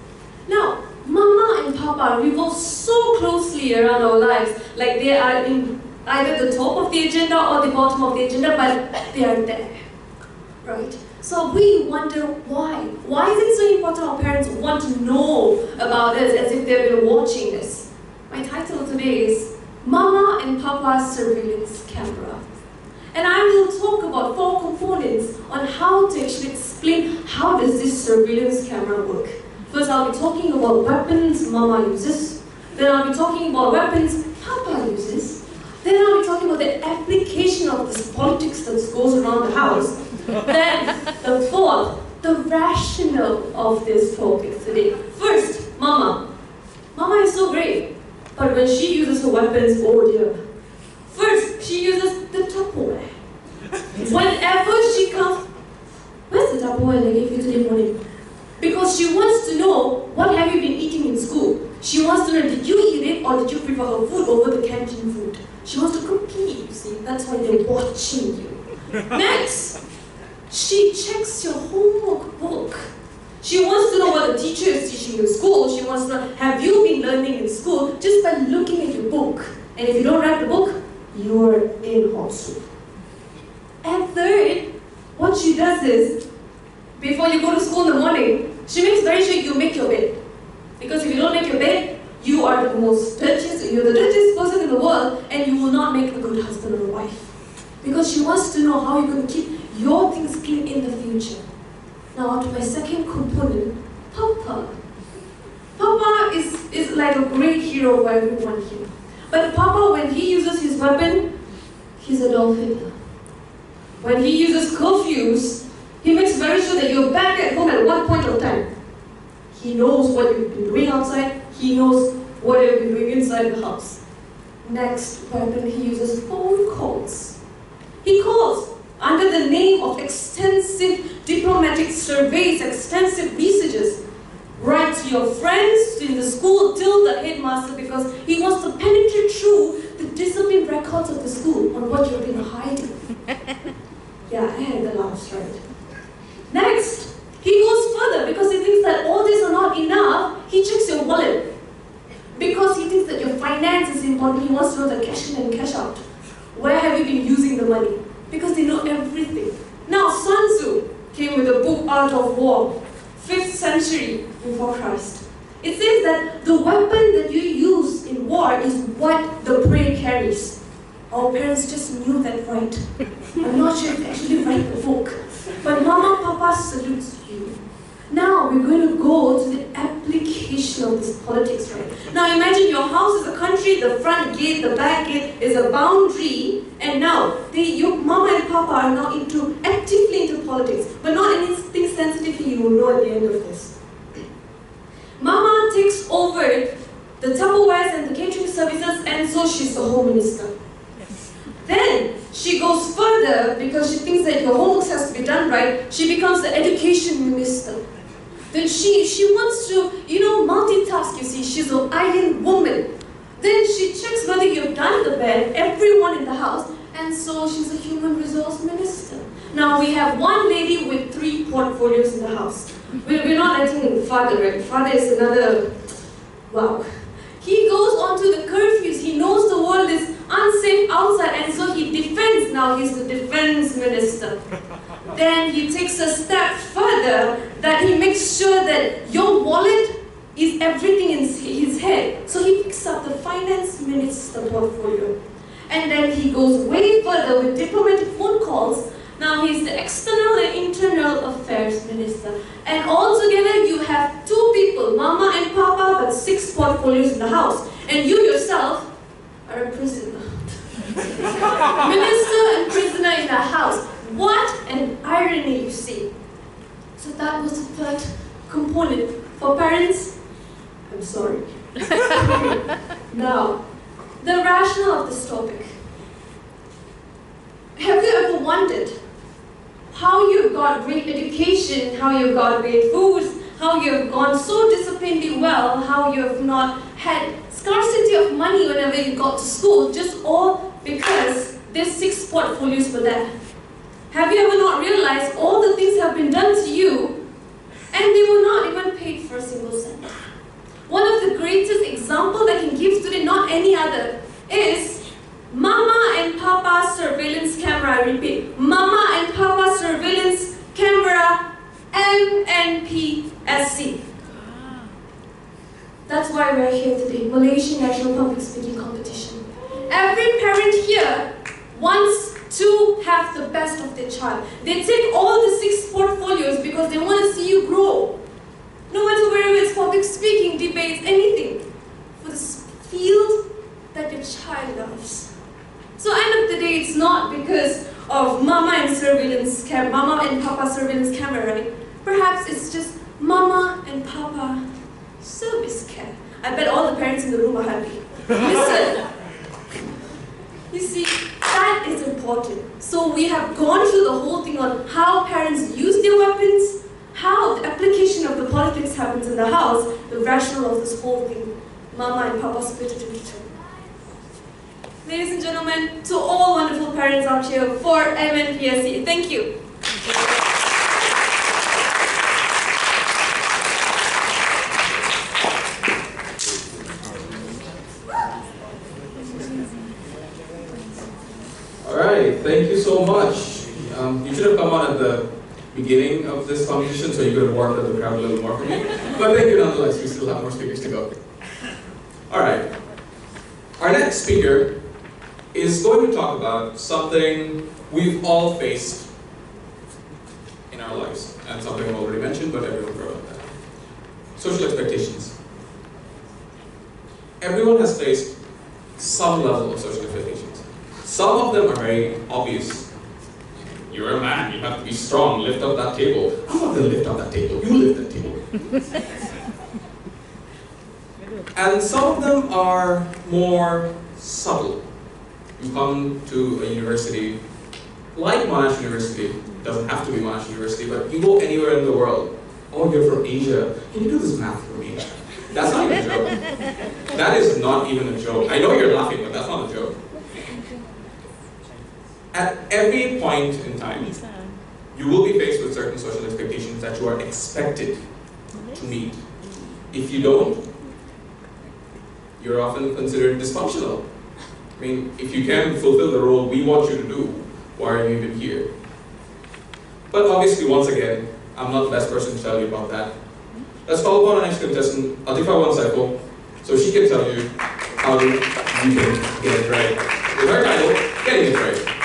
Now, Mama and Papa revolve so closely around our lives, like they are in either the top of the agenda or the bottom of the agenda, but they are there, right? So we wonder why. Why is it so important our parents want to know about us as if they've been watching us? My title today is Mama and Papa's Surveillance Camera. And I will talk about 4 components on how to actually explain how does this surveillance camera work. First, I'll be talking about weapons Mama uses. Then I'll be talking about weapons Papa uses. Then I'll be talking about the application of this politics that goes around the house. Then, the fourth, the rationale of this focus today. First, Mama. Mama is so great, but when she uses her weapons, oh dear. First, she uses the Tupperware. Whenever she comes, where's the Tupperware I gave you today morning? Because she wants to know, what have you been eating in school? She wants to know, did you eat it or did you prefer her food over the canteen food? She wants to compete, you see. That's why they're watching you. Next, she checks your homework book. She wants to know what the teacher is teaching you in school. She wants to know, have you been learning in school just by looking at your book? And if you don't write the book, you're in hot soup. And third, what she does is, before you go to school in the morning, she makes very sure you make your bed. Because if you don't make your bed, you are the you're the dirtiest person in the world, and you will not make a good husband or wife. Because she wants to know how you're going to keep your things clean in the future. Now on to my second component, Papa. Papa is like a great hero for everyone here. But Papa, when he uses his weapon, he's Adolf Hitler. When he uses curfews, he makes very sure that you're back at home at one point of time. He knows what you've been doing outside. He knows what you've been doing inside the house. Next weapon, he uses phone calls. He calls under the name of extensive diplomatic surveys, extensive messages. Write to your friends in the school, till the headmaster, because he wants to penetrate through the discipline records of the school on what you've been hiding. Yeah, I had the laughs right. Next, he goes further because he thinks that all these are not enough. He checks your wallet because he thinks that your finance is important. He wants to know the cash in and cash out. Where have you been using the money? Because they know everything. Now, Sun Tzu came with a book, Art of War, 5th century before Christ. It says that the weapon that you use in war is what the prey carries. Our parents just knew that right. I'm not sure if they actually write the book. But Mama, Papa salutes you. Now we're going to go to the application of this politics, right? Now imagine your house is a country, the front gate, the back gate is a boundary, and now your mama and papa are now actively into politics, but not anything sensitively you will know at the end of this. Mama takes over the Tupperwares and the catering services, and so she's the home minister. Then she goes further because she thinks that your homework has to be done right. She becomes the education minister. Then she wants to, multitask, you see. She's an iron woman. Then she checks whether you've done the bed, everyone in the house, and so she's a human resource minister. Now we have one lady with 3 portfolios in the house. We're not letting the father, right? Father is another, wow. He goes on to the curfews. He knows the world is unsafe outside, and so he defends. Now he's the defense minister. Then he takes a step further that he makes sure that your wallet is everything in his head. So he picks up the finance minister portfolio. And then he goes way further with diplomatic phone calls. Now he's the external and internal affairs minister. And altogether you have 2 people, mama and papa, but 6 portfolios in the house. And you yourself are a prisoner. Minister and prisoner in the house. What an irony, you see. So that was the 3rd component. For parents, I'm sorry. Now, the rationale of this topic. Have you ever wondered how you got great education, how you got great foods, how you have gone so disciplinedly well, how you have not had scarcity of money whenever you got to school, just all because these 6 portfolios were there? Have you ever not realized all the things have been done to you and they were not even paid for a single cent? One of the greatest examples I can give today, not any other, is Mama and Papa surveillance camera. I repeat, Mama and Papa surveillance camera, MNPSC. That's why we're here today, Malaysian National Public Speaking Competition. Every parent here wants to have the best of their child. They take all the 6 portfolios because they want to see you grow. No matter whether it's public speaking, debates, anything. For the field that your child loves. So end of the day, it's not because of mama and papa surveillance camera, right? Perhaps it's just mama and papa service care. I bet all the parents in the room are happy. Listen. You see, that is important. So we have gone through the whole thing on how parents use their weapons, how the application of the politics happens in the house, the rationale of this whole thing. Mama and Papa split it into 2. Ladies and gentlemen, to all wonderful parents out here for MNPSC, thank you. Alright, thank you so much. You should have come on at the beginning of this competition so you could have warmed up the crowd a little more for me. But thank you nonetheless, we still have more speakers to go. Alright, our next speaker is going to talk about something we've all faced in our lives. And something I've already mentioned, but everyone heard about that. Social expectations. Everyone has faced some level of social expectations. Some of them are very obvious. You're a man, you have to be strong, lift up that table. I'm not going to lift up that table, you lift that table. And some of them are more subtle. You come to a university, like Monash University, it doesn't have to be Monash University, but you go anywhere in the world. Oh, you're from Asia, can you do this math for me? That's not even a joke. That is not even a joke. I know you're laughing, but that's not a joke. At every point in time, you will be faced with certain social expectations that you are expected to meet. If you don't, you're often considered dysfunctional. I mean, if you can fulfill the role we want you to do, why are you even here? But obviously, once again, I'm not the best person to tell you about that. Let's call upon our next contestant, Atifa Wansaifo, so she can tell you how you can get it right. With her title, Getting It Right.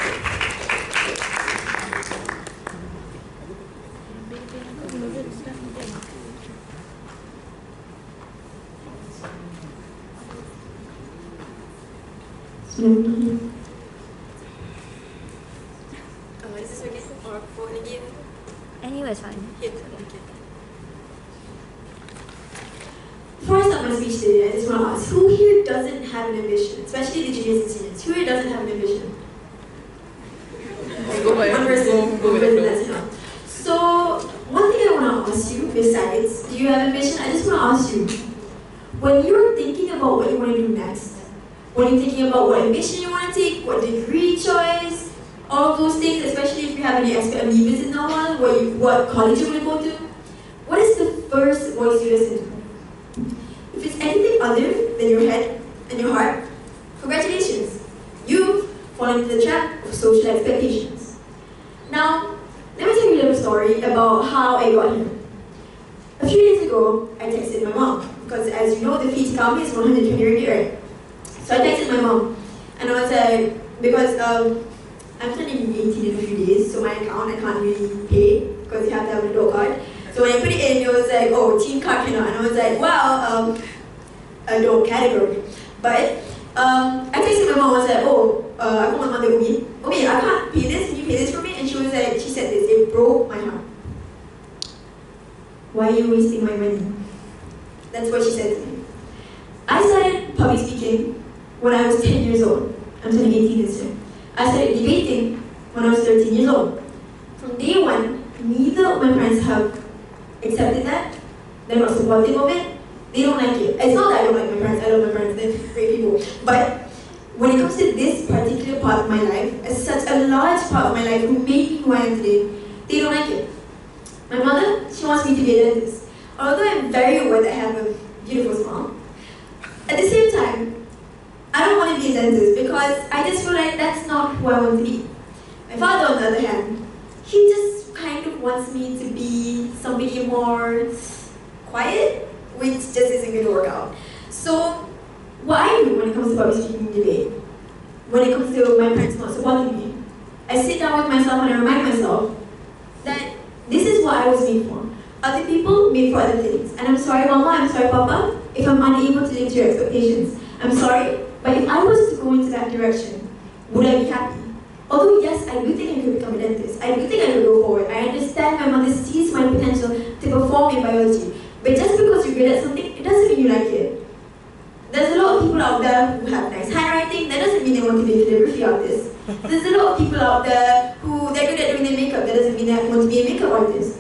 speech today, I just want to ask, who here doesn't have an ambition? Especially the juniors and seniors. Who here doesn't have an ambition? One person, that's enough. So, one thing I want to ask you, besides, do you have ambition? I just want to ask you, when you're thinking about what you want to do next, when you're thinking about what ambition you want to take, what degree choice, all of those things, especially if you have any amibis in that one, what college you want to go to, what is the first voice you listen to? If it's anything other than your head and your heart, congratulations. You fall into the trap of social expectations. Now, let me tell you a little story about how I got here. A few days ago, I texted my mom, because as you know, the fee to come is 120 ringgit, right? So I texted my mom, and I was like, because I'm turning 18 in a few days, so my account I can't really pay, because you have to have an adult card. So when I put it in, it was like, oh, teen card cannot. And I was like, well, adult category. But I texted my mom, I was like, oh, I called my mother, Umi, I can't pay this, can you pay this for me? And she was like, she said this, it broke my heart. Why are you wasting my money? That's what she said to me. I started public speaking when I was 10 years old. I'm turning 18 this year. I started debating when I was 13 years old. From day one, neither of my parents have accepted that. They're not supportive of it. They don't like it. It's not that I don't like my parents. I love my parents. They're great people. But when it comes to this particular part of my life, it's such a large part of my life who made me who I am today, they don't like it. My mother, she wants me to be a dentist. Although I'm very aware that I have a beautiful smile, at the same time, I don't want to be a dentist because I just feel like that's not who I want to be. My father, on the other hand, he just kind of wants me to be somebody more quiet, which just isn't going to work out. So, what I do when it comes to public speaking debate, when it comes to my parents not supporting me, I sit down with myself and I remind myself that this is what I was made for. Other people made for other things. And I'm sorry, Mama, I'm sorry, Papa, if I'm unable to live to your expectations. I'm sorry, but if I was to go into that direction, would I be happy? Although, yes, I do think I could become a dentist. I do think I could go forward. I understand my mother sees my potential to perform in biology. But just because you're good at something, it doesn't mean you like it. There's a lot of people out there who have nice handwriting. That doesn't mean they want to be a calligraphy artist. There's a lot of people out there who they're good at doing their makeup. That doesn't mean they want to be a makeup artist.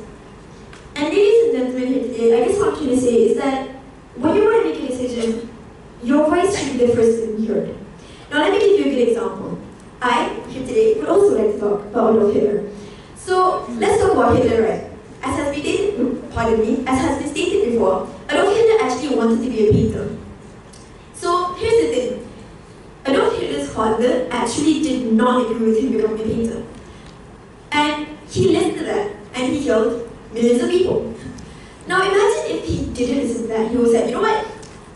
And ladies and gentlemen here today, I guess what I'm trying to say is that when you want to make a decision, your voice should be the first to be heard. Now let me give you a good example. I, here today, would also like to talk about Adolf Hitler. So let's talk about Hitler, right? As has been stated before, Adolf Hitler actually wanted to be a painter. So here's the thing. Adolf Hitler's father actually did not agree with him becoming a painter. And he listened to that, and he killed millions of people. Now imagine if he didn't listen to that. He was like, you know what?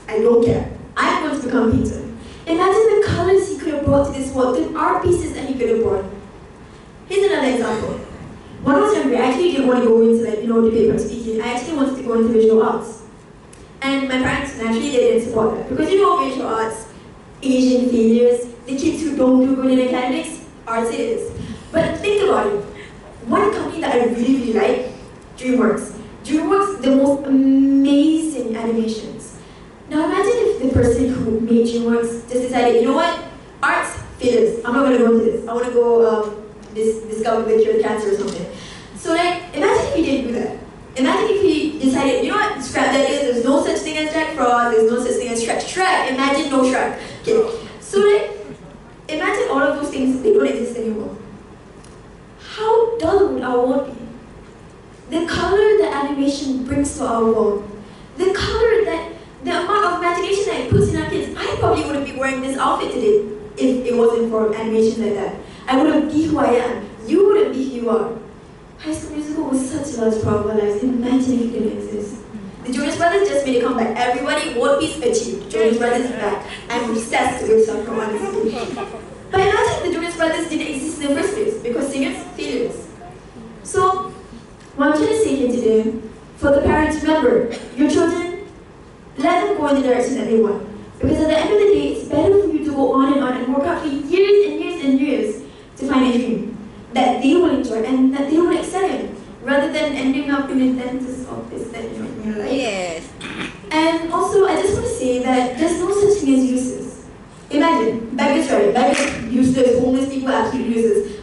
I don't care. I'm going to become a painter. Imagine the colors he could have brought to this world, the art pieces that he could have brought. Here's another example. When I was younger, I actually didn't want to go into debate or speaking. I actually wanted to go into visual arts. And my parents naturally didn't support that. Because visual arts, Asian failures, the kids who don't do good in academics, arts it is. But think about it. One company that I really like, DreamWorks. DreamWorks, the most amazing animations. Now imagine if the person who made DreamWorks just decided, you know what, arts, failures, I'm not going to go into this. I want to go discover the cure cancer or something. So imagine if he didn't do that. Imagine if he decided, you know what, scrap that is, there's no such thing as Jack Frost, there's no such thing as Shrek. Shrek, imagine no Shrek. Okay. So imagine all of those things, they don't exist anymore. How dull would our world be? The color that animation brings to our world, the color that, the amount of imagination that it puts in our kids. I probably wouldn't be wearing this outfit today if it wasn't for animation like that. I wouldn't be who I am. You wouldn't be who you are. High School Musical was such a large part of our lives. Imagine if it didn't exist. The Jonas Brothers just made a comeback. Everybody, World Peace achieved. Jonas Brothers is back. I'm obsessed with soccer, honestly. But imagine the Jonas Brothers didn't exist in the first place because singers, failures. So, what I'm trying to say here today, for the parents, remember, your children, let them go in the direction that they want. Because at the end of the day, it's better for you to go on and work out for years and years and years to find a dream that they will enjoy and that they will excel in, rather than ending up in a dentist's office that you know, like. Yes. And also, I just want to say that there's no such thing as useless. Imagine, beggars, right? Beggars, useless, homeless people, absolutely useless.